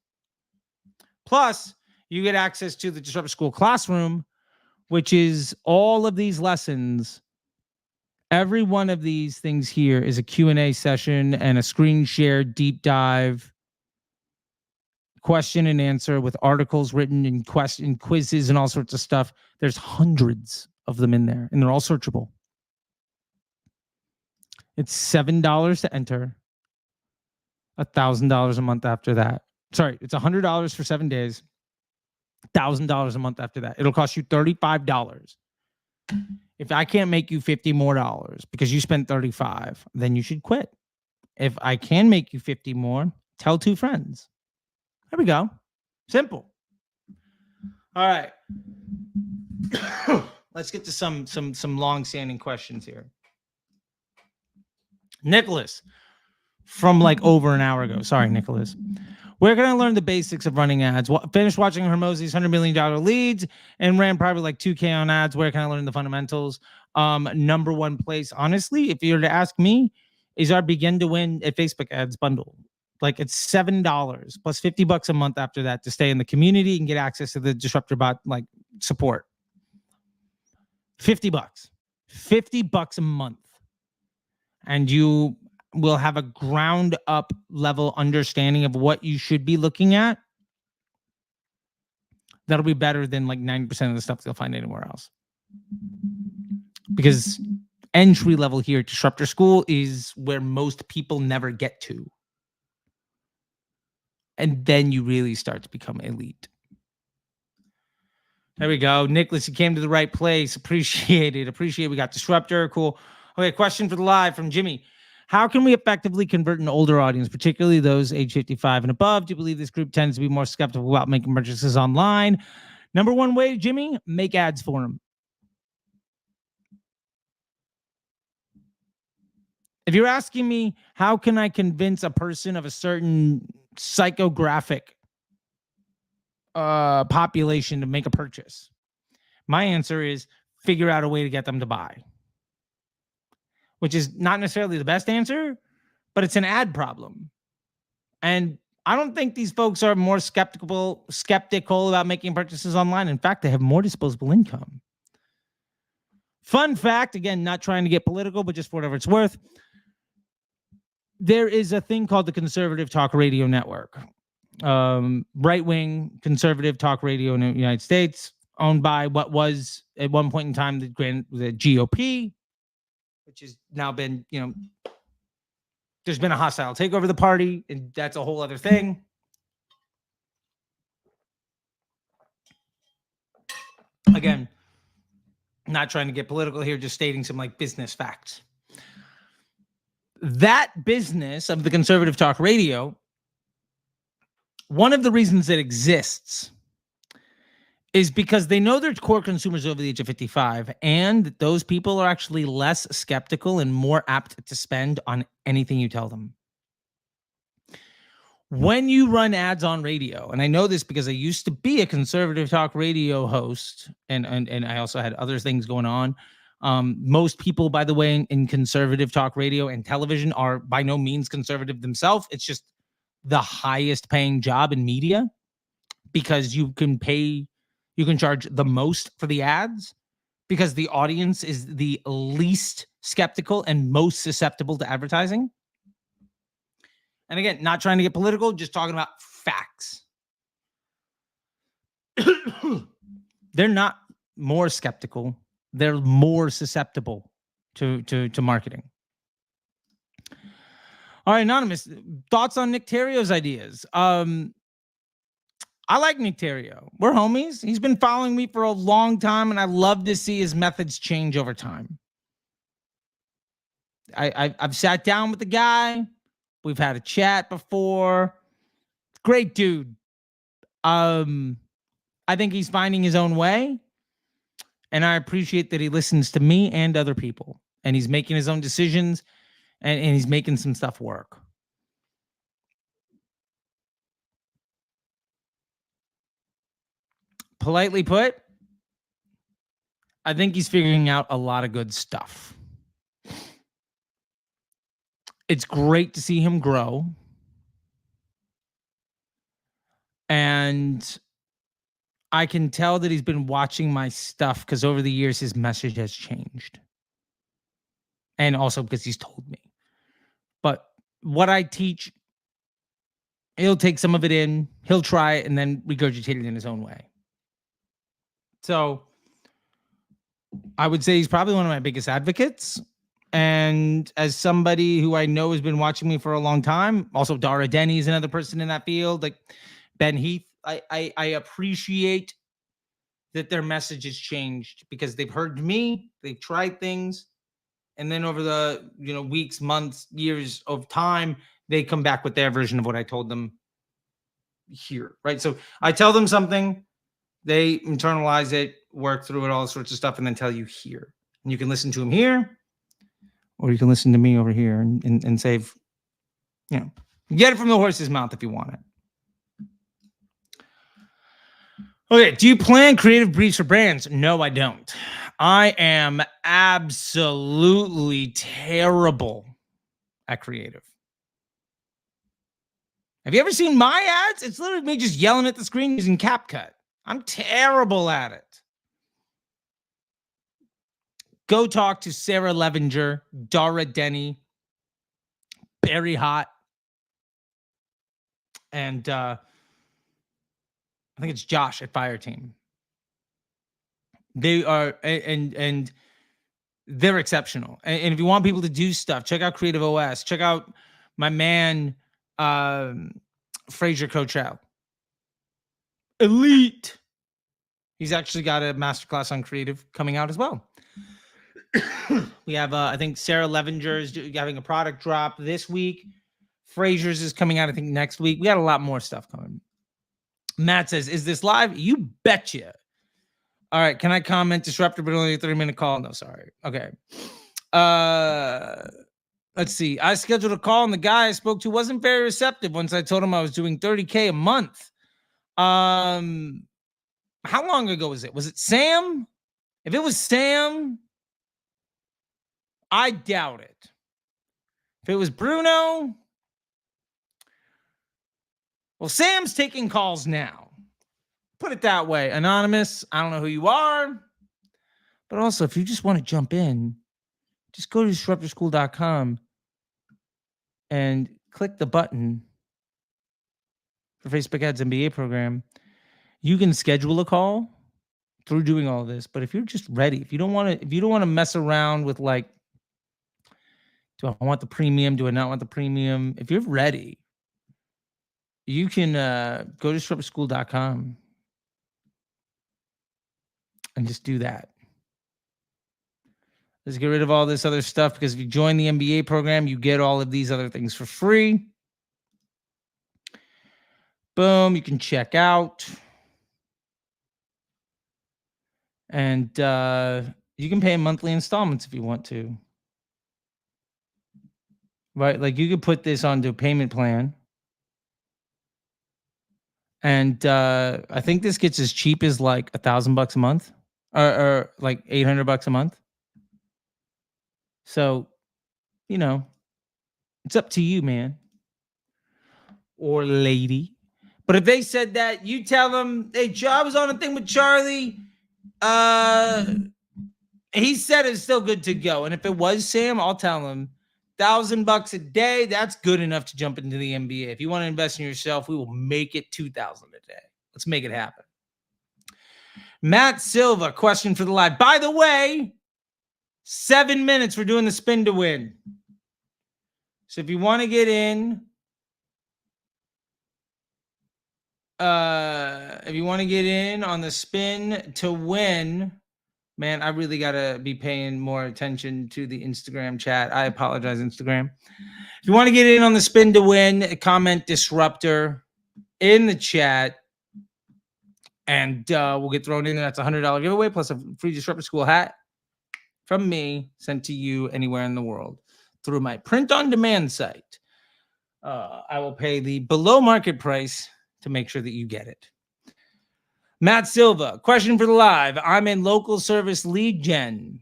Plus, you get access to the Disruptor School Classroom, which is all of these lessons. Every one of these things here is a Q&A session and a screen share deep dive, question and answer with articles written and quizzes and all sorts of stuff. There's hundreds of them in there, and they're all searchable. It's $7 to enter. $1,000 a month after that. Sorry, it's $100 for 7 days. $1,000 a month after that. It'll cost you $35 If I can't make you $50 more because you spent 35, then you should quit. If I can make you 50 more, tell 2 friends. There we go. Simple. All right. Let's get to some long-standing questions here. Nicholas, from like over an hour ago. Sorry, Nicholas. Where can I learn the basics of running ads? Finished watching Hermosi's $100 million leads and ran probably like 2K on ads. Where can I learn the fundamentals? Number one place, honestly, if you were to ask me, is our Begin to Win at Facebook ads bundle. Like it's $7 plus $50 a month after that to stay in the community and get access to the Disruptor bot like support. $50, $50 a month. And you will have a ground up level understanding of what you should be looking at. That'll be better than like 90% of the stuff you'll find anywhere else. Because entry level here at Disruptor School is where most people never get to. And then you really start to become elite. There we go. Nicholas, you came to the right place. Appreciate it. Appreciate we got Disruptor. Cool. Okay, question for the live from Jimmy. How can we effectively convert an older audience, particularly those age 55 and above? Do you believe this group tends to be more skeptical about making purchases online? Number one way, Jimmy, make ads for them. If you're asking me, how can I convince a person of a certain psychographic population to make a purchase? My answer is figure out a way to get them to buy. Which is not necessarily the best answer, but it's an ad problem. And I don't think these folks are more skeptical about making purchases online. In fact, they have more disposable income. Fun fact, again, not trying to get political, but just for whatever it's worth. There is a thing called the Conservative Talk Radio Network. Right-wing conservative talk radio in the United States, owned by what was at one point in time the GOP, which has now been, there's been a hostile takeover of the party, and that's a whole other thing. Again, not trying to get political here, just stating some like business facts. That business of the Conservative Talk Radio, one of the reasons it exists is because they know their core consumers over the age of 55, and those people are actually less skeptical and more apt to spend on anything you tell them. When you run ads on radio, and I know this because I used to be a Conservative Talk Radio host, and I also had other things going on. Most people, by the way, in Conservative Talk Radio and television are by no means conservative themselves. It's just the highest paying job in media because you can charge the most for the ads because the audience is the least skeptical and most susceptible to advertising. And again, not trying to get political, just talking about facts. They're not more skeptical. They're more susceptible to marketing. All right, Anonymous, thoughts on Nick Terrio's ideas? I like Nick Terrio. We're homies. He's been following me for a long time, and I love to see his methods change over time. I've sat down with the guy. We've had a chat before. Great dude. I think he's finding his own way, and I appreciate that he listens to me and other people, and he's making his own decisions, and he's making some stuff work. Politely put, I think he's figuring out a lot of good stuff. It's great to see him grow. And I can tell that he's been watching my stuff because over the years, his message has changed. And also because he's told me. But what I teach, he'll take some of it in, he'll try it, and then regurgitate it in his own way. So I would say he's probably one of my biggest advocates. And as somebody who I know has been watching me for a long time, also Dara Denny is another person in that field, like Ben Heath, I appreciate that their message has changed because they've heard me, they've tried things, and then over the weeks, months, years of time, they come back with their version of what I told them here, right? So I tell them something, they internalize it, work through it, all sorts of stuff, and then tell you here. And you can listen to them here, or you can listen to me over here and save, get it from the horse's mouth if you want it. Okay, do you plan creative briefs for brands? No, I don't. I am absolutely terrible at creative. Have you ever seen my ads? It's literally me just yelling at the screen using CapCut. I'm terrible at it. Go talk to Sarah Levinger, Dara Denny, Barry Hott, and I think it's Josh at Fireteam. They are, and they're exceptional. And if you want people to do stuff, check out Creative OS. Check out my man, Fraser Coachell. Elite. He's actually got a masterclass on creative coming out as well. We have, I think Sarah Levinger is having a product drop this week. Fraser's is coming out, I think, next week. We got a lot more stuff coming. Matt says, is this live? You betcha. All right. Can I comment? Disruptor, but only a 30-minute call? No, sorry. Okay. Let's see. I scheduled a call, and the guy I spoke to wasn't very receptive once I told him I was doing $30K a month. How long ago was it? Was it Sam? If it was Sam, I doubt it. If it was Bruno, well, Sam's taking calls now. Put it that way. Anonymous, I don't know who you are. But also, if you just want to jump in, just go to disruptorschool.com and click the button for Facebook Ads MBA program. You can schedule a call through doing all this. But if you're just ready, if you don't want to mess around with like, do I want the premium? Do I not want the premium? If you're ready, you can go to disruptorschool.com and just do that. Let's get rid of all this other stuff, because if you join the MBA program, you get all of these other things for free. Boom, you can check out. And you can pay in monthly installments if you want to. Right? Like you could put this onto a payment plan. And I think this gets as cheap as like $1,000 a month, or like $800 a month. So, it's up to you, man, or lady. But if they said that, you tell them, hey, I was on a thing with Charley. He said it's still good to go. And if it was Sam, I'll tell him $1,000 a day. That's good enough to jump into the MBA. If you want to invest in yourself, we will make it $2,000 a day. Let's make it happen. Matt Silva, question for the live. By the way, 7 minutes. We're doing the spin to win. So if you want to get in, on the spin to win, man, I really got to be paying more attention to the Instagram chat. I apologize, Instagram. If you want to get in on the spin to win, comment Disruptor in the chat, and we'll get thrown in. That's a $100 giveaway plus a free Disruptor School hat from me, sent to you anywhere in the world through my print-on-demand site. I will pay the below market price to make sure that you get it. Matt Silva, question for the live. I'm in local service lead gen.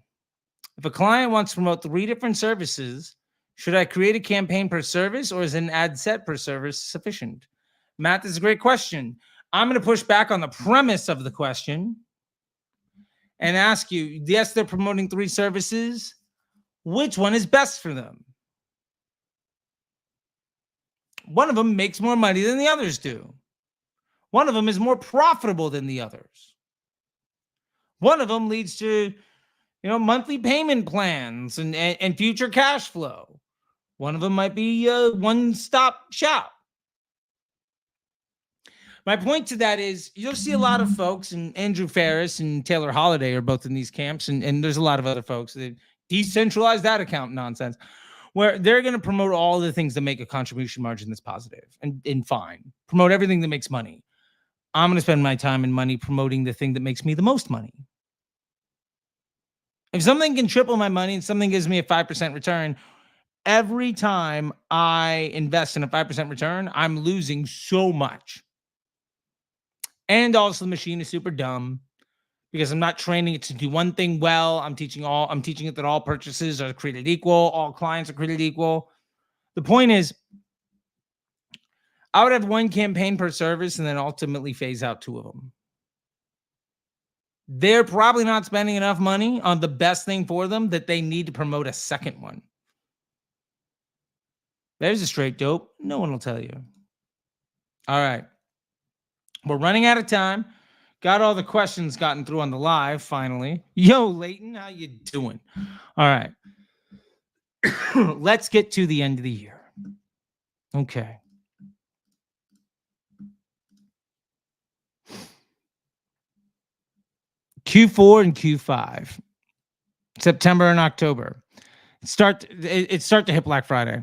If a client wants to promote 3 different services, should I create a campaign per service, or is an ad set per service sufficient? Matt, this is a great question. I'm going to push back on the premise of the question and ask you, yes, they're promoting 3 services. Which one is best for them? One of them makes more money than the others do. One of them is more profitable than the others. One of them leads to, monthly payment plans and future cash flow. One of them might be a one-stop shop. My point to that is you'll see a lot of folks, and Andrew Ferris and Taylor Holiday are both in these camps, and there's a lot of other folks that decentralize that account nonsense, where they're going to promote all the things that make a contribution margin that's positive and fine. Promote everything that makes money. I'm going to spend my time and money promoting the thing that makes me the most money. If something can triple my money and something gives me a 5% return, every time I invest in a 5% return, I'm losing so much. And also the machine is super dumb because I'm not training it to do one thing well. I'm teaching it that all purchases are created equal, all clients are created equal. The point is, I would have one campaign per service and then ultimately phase out two of them. They're probably not spending enough money on the best thing for them that they need to promote a second one. There's a straight dope. No one will tell you. All right. We're running out of time. Got all the questions gotten through on the live finally. Yo, Leighton, how you doing? All right. Let's get to the end of the year. Okay. Q4 and Q5, September and October. Start to hit Black Friday.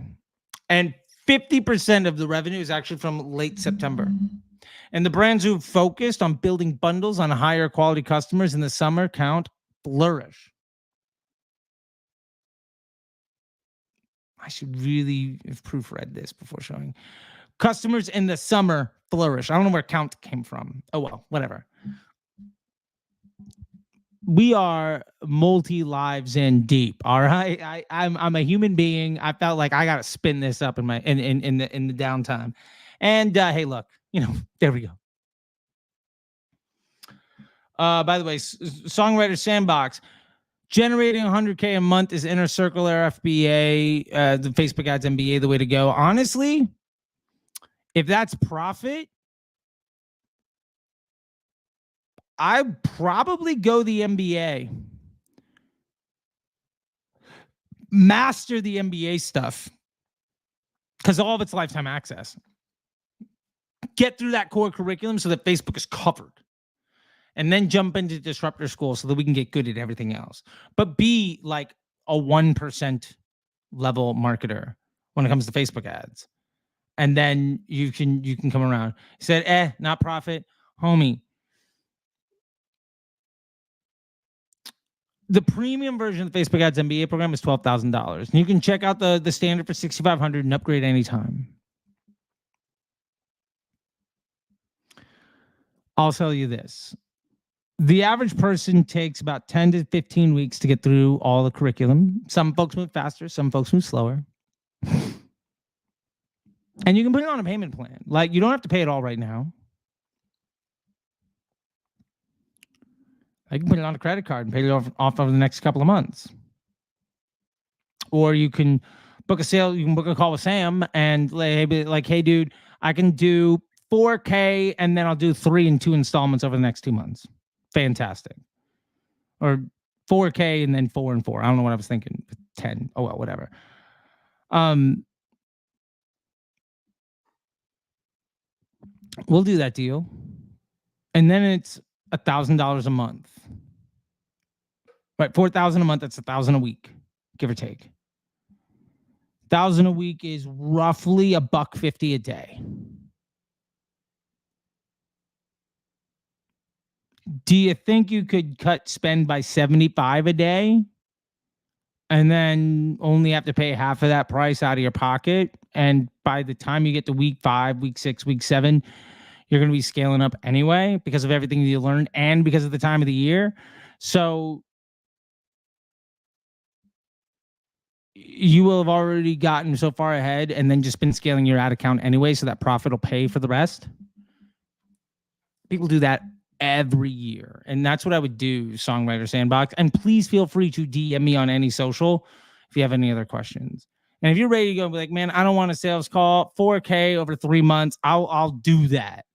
And 50% of the revenue is actually from late September. And the brands who focused on building bundles on higher quality customers in the summer count flourish. I should really have proofread this before showing. Customers in the summer flourish. I don't know where count came from. Oh, well, whatever. We are multi-lives in deep. All right. I'm a human being. I felt like I gotta spin this up in the downtime. And hey, look, there we go. By the way, Songwriter Sandbox, generating 100K a month is Inner Circle or FBA, the Facebook ads MBA, the way to go. Honestly, if that's profit, I'd probably go the MBA. Master the MBA stuff because all of it's lifetime access. Get through that core curriculum so that Facebook is covered. And then jump into Disruptor School so that we can get good at everything else. But be like a 1% level marketer when it comes to Facebook ads. And then you can come around. He said, not profit. Homie, the premium version of the Facebook Ads MBA program is $12,000. And you can check out the standard for $6,500 and upgrade anytime. I'll tell you this. The average person takes about 10 to 15 weeks to get through all the curriculum. Some folks move faster, some folks move slower. And you can put it on a payment plan. Like, you don't have to pay it all right now. I can put it on a credit card and pay it off over the next couple of months. Or you can book a sale, you can book a call with Sam and like, hey, dude, I can do $4K and then I'll do 3 and 2 installments over the next 2 months. Fantastic. Or $4K and then 4 and 4. I don't know what I was thinking. 10. Oh, well, whatever. We'll do that deal. And then it's $1,000 a month. Right, $4,000 a month, that's $1,000 a week, give or take. $1,000 a week is roughly $150 a day. Do you think you could cut spend by 75 a day and then only have to pay half of that price out of your pocket? And by the time you get to week 5, week 6, week 7, you're going to be scaling up anyway because of everything you learned and because of the time of the year. So you will have already gotten so far ahead and then just been scaling your ad account anyway, so that profit will pay for the rest. People do that every year. And that's what I would do, Songwriter Sandbox. And please feel free to DM me on any social if you have any other questions. And if you're ready to go and be like, man, I don't want a sales call, 4K over 3 months, I'll do that.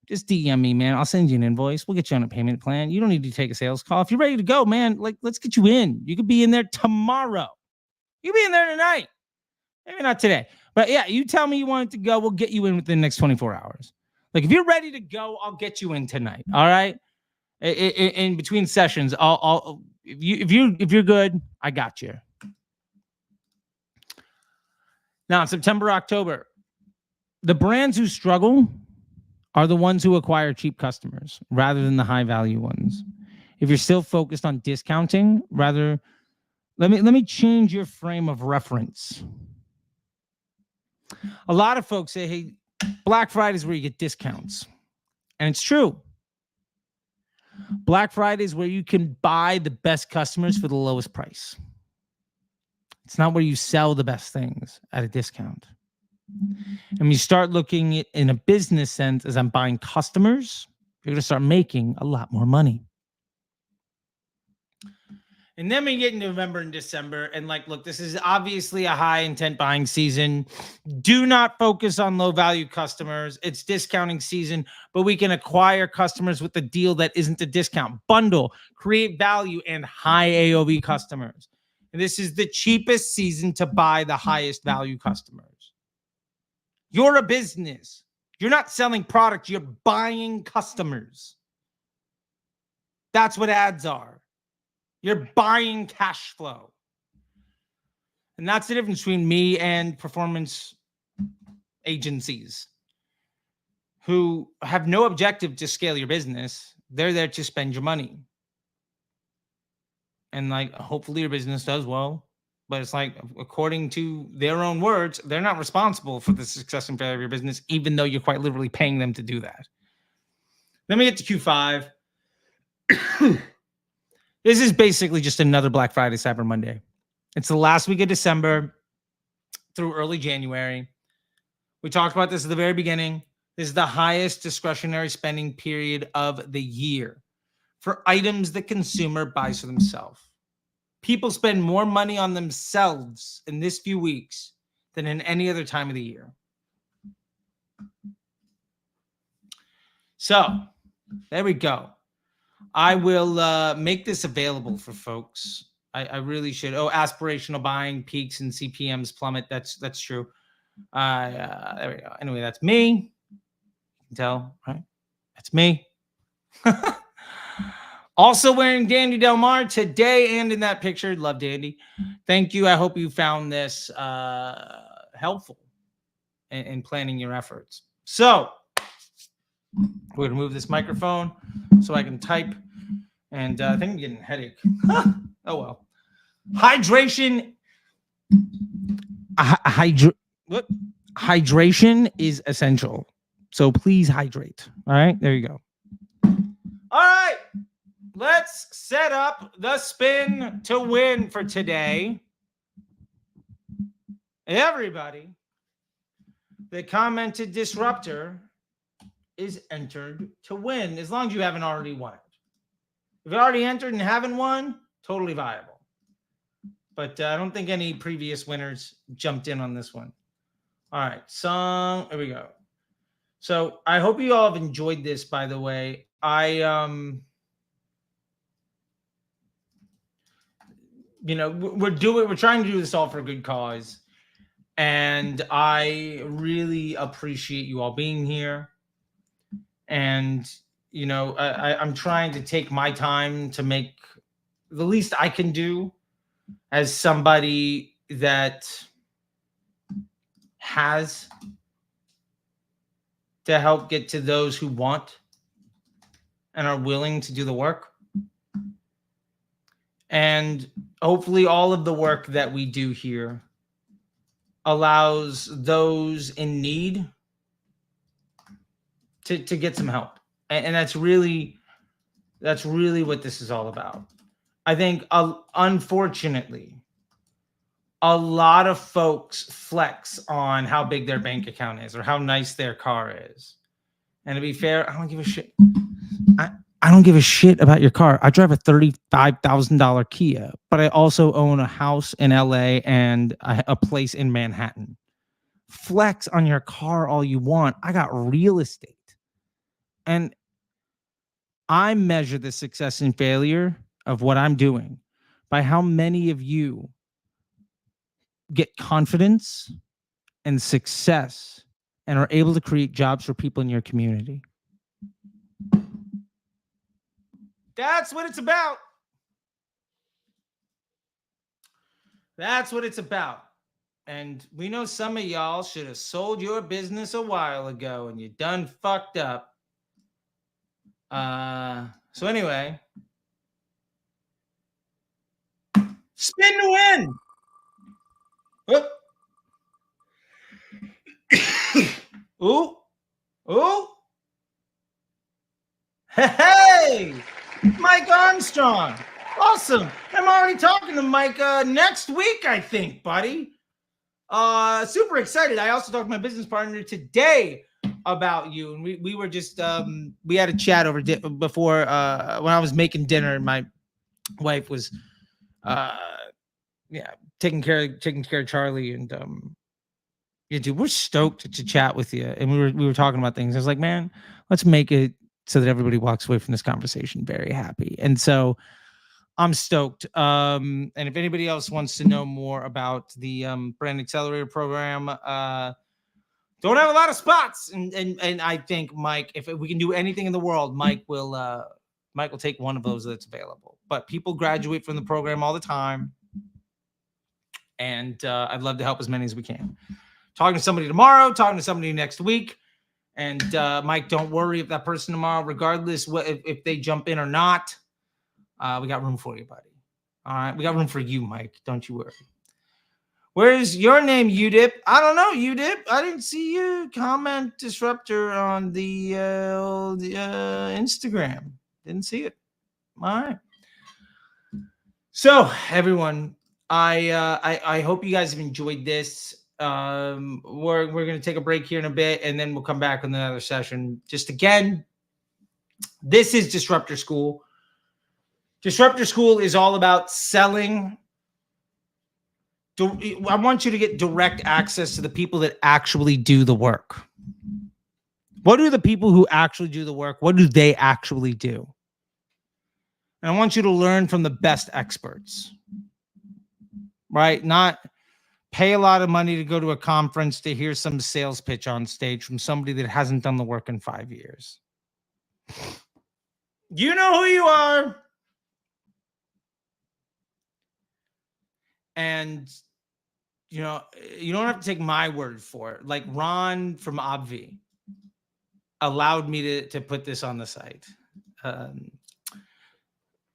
Just DM me, man. I'll send you an invoice. We'll get you on a payment plan. You don't need to take a sales call. If you're ready to go, man, like, let's get you in. You could be in there tomorrow. You be in there tonight. Maybe not today. But yeah, you tell me you want it to go. We'll get you in within the next 24 hours. Like if you're ready to go, I'll get you in tonight. All right. In between sessions, I'll if you're good, I got you. Now in September, October, the brands who struggle are the ones who acquire cheap customers rather than the high value ones. If you're still focused on discounting, let me change your frame of reference. A lot of folks say, hey, Black Friday is where you get discounts. And it's true. Black Friday is where you can buy the best customers for the lowest price. It's not where you sell the best things at a discount. And when you start looking at in a business sense as I'm buying customers, you're going to start making a lot more money. And then we get into November and December. And like, look, this is obviously a high intent buying season. Do not focus on low value customers. It's discounting season, but we can acquire customers with a deal that isn't a discount. Bundle, create value, and high AOV customers. And this is the cheapest season to buy the highest value customers. You're a business. You're not selling products. You're buying customers. That's what ads are. You're buying cash flow. And that's the difference between me and performance agencies who have no objective to scale your business. They're there to spend your money. And like, hopefully your business does well. But it's like, according to their own words, they're not responsible for the success and failure of your business, even though you're quite literally paying them to do that. Then we get to Q5. This is basically just another Black Friday, Cyber Monday. It's the last week of December through early January. We talked about this at the very beginning. This is the highest discretionary spending period of the year for items the consumer buys for themselves. People spend more money on themselves in this few weeks than in any other time of the year. So there we go. I will make this available for folks. I really should. Oh, aspirational buying peaks and CPMs plummet. That's true. There we go. Anyway, that's me. You can tell, right? That's me. Also wearing Dandy Del Mar today and in that picture. Love Dandy. Thank you. I hope you found this helpful in planning your efforts. So we're going to move this microphone so I can type. And I think I'm getting a headache. Oh, well. Hydration. Hydration is essential. So please hydrate. All right. There you go. All right. Let's set up the spin to win for today. Everybody that commented Disruptor is entered to win, as long as you haven't already won it. If you already entered and haven't won, totally viable. But I don't think any previous winners jumped in on this one. All right, song. There we go. So I hope you all have enjoyed this, by the way. We're trying to do this all for a good cause. And I really appreciate you all being here. And I'm trying to take my time to make the least I can do as somebody that has to help get to those who want and are willing to do the work. And hopefully all of the work that we do here allows those in need to get some help. And that's really what this is all about. I think, unfortunately, a lot of folks flex on how big their bank account is or how nice their car is. And to be fair, I don't give a shit. I don't give a shit about your car. I drive a $35,000 Kia, but I also own a house in LA and a place in Manhattan. Flex on your car all you want. I got real estate. And I measure the success and failure of what I'm doing by how many of you get confidence and success and are able to create jobs for people in your community. That's what it's about. That's what it's about. And we know some of y'all should have sold your business a while ago and you done fucked up. So anyway, spin to win. Whoop. Ooh. Ooh. Hey, Mike Armstrong. Awesome. I'm already talking to Mike next week, I think, buddy. Super excited. I also talked to my business partner today about you, and we were just we had a chat over before when I was making dinner, and my wife was taking care of Charley, and yeah, dude, we're stoked to chat with you. And we were talking about things. I was like, man, let's make it so that everybody walks away from this conversation very happy. And so I'm stoked. And if anybody else wants to know more about the Brand Accelerator program, don't have a lot of spots. And I think Mike, if we can do anything in the world, Mike will take one of those that's available. But people graduate from the program all the time. And I'd love to help as many as we can. Talking to somebody tomorrow, talking to somebody next week. And Mike, don't worry if that person tomorrow, regardless if they jump in or not, we got room for you, buddy. All right, we got room for you, Mike. Don't you worry. Where's your name, UDIP? I don't know, UDIP. I didn't see you comment Disruptor on the Instagram. Didn't see it. All right. So, everyone, I hope you guys have enjoyed this. We're going to take a break here in a bit, and then we'll come back with another session. Just again, this is Disruptor School. Disruptor School is all about selling. I want you to get direct access to the people that actually do the work. What do the people who actually do the work, what do they actually do? And I want you to learn from the best experts, right? Not pay a lot of money to go to a conference to hear some sales pitch on stage from somebody that hasn't done the work in 5 years. You know who you are. And, you know, you don't have to take my word for it. Like Ron from Obvi allowed me to put this on the site.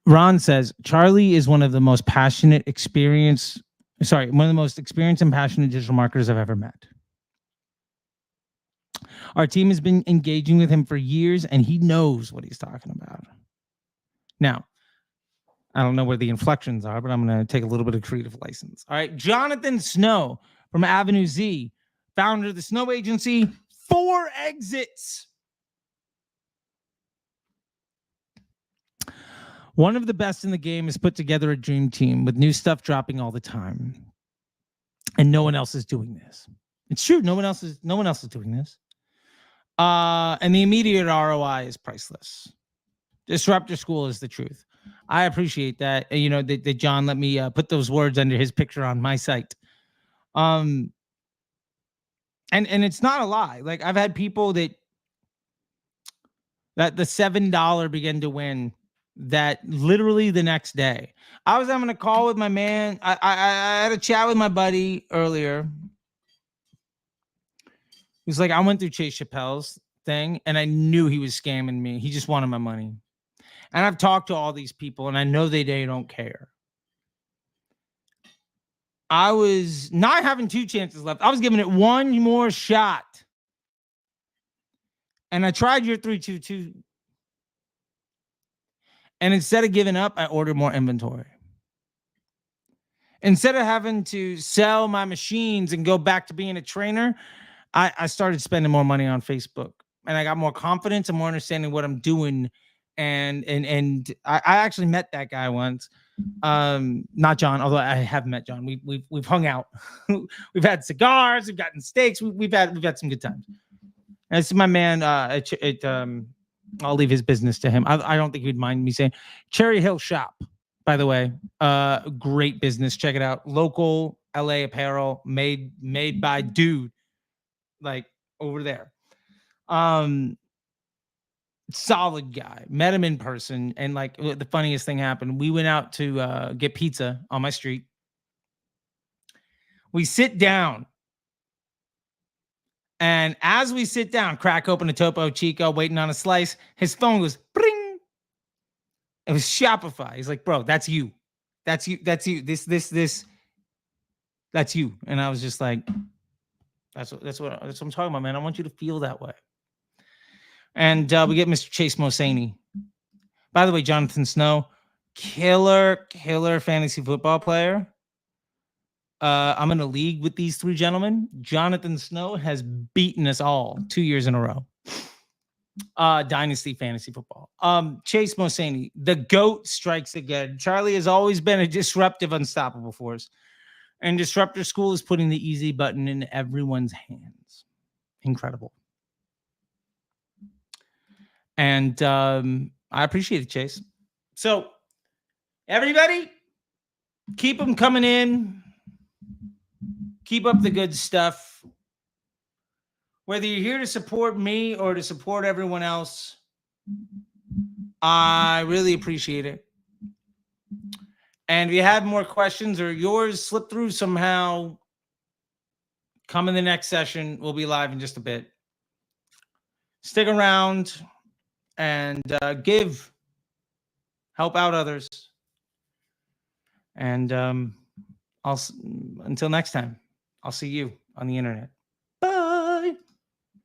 Ron says, Charley is one of the most experienced and passionate digital marketers I've ever met. Our team has been engaging with him for years, and he knows what he's talking about. Now, I don't know where the inflections are, but I'm going to take a little bit of creative license. All right. Jonathan Snow from Avenue Z, founder of the Snow Agency, 4 exits. One of the best in the game has put together a dream team with new stuff dropping all the time. And no one else is doing this. It's true. No one else is doing this. And the immediate ROI is priceless. Disruptor School is the truth. I appreciate that. You know, that John let me put those words under his picture on my site. And it's not a lie. Like I've had people that the $7 began to win that literally the next day. I was having a call with my man. I had a chat with my buddy earlier. He's like, I went through Chase Chappelle's thing and I knew he was scamming me. He just wanted my money. And I've talked to all these people and I know they don't care. I was not having 2 chances left. I was giving it one more shot. And I tried your 322. And instead of giving up, I ordered more inventory. Instead of having to sell my machines and go back to being a trainer, I started spending more money on Facebook. And I got more confidence and more understanding what I'm doing. And I actually met that guy once. Not John, although I have met John. We've hung out. We've had cigars, we've gotten steaks, we've had some good times. And this is my man. I'll leave his business to him. I don't think he'd mind me saying Cherry Hill Shop, by the way. Great business. Check it out. Local LA apparel made by dude. Like over there. Solid guy. Met him in person, and like the funniest thing happened. We went out to get pizza on my street. We sit down, and as we sit down, crack open a Topo Chico, waiting on a slice. His phone goes bring. It was Shopify. He's like, "Bro, that's you. That's you. That's you. This. That's you." And I was just like, "That's what I'm talking about, man. I want you to feel that way." And we get Mr. Chase Mosaney. By the way, Jonathan Snow, killer fantasy football player. I'm in a league with these three gentlemen. Jonathan Snow has beaten us all 2 years in a row. Dynasty fantasy football. Chase Mosaney, the GOAT, strikes again. Charley has always been a disruptive, unstoppable force. And Disruptor School is putting the easy button in everyone's hands. Incredible. And I appreciate it, Chase. So, everybody, keep them coming in. Keep up the good stuff. Whether you're here to support me or to support everyone else, I really appreciate it. And if you have more questions or yours slip through somehow, come in the next session. We'll be live in just a bit. Stick around and help out others. And until next time, I'll see you on the internet.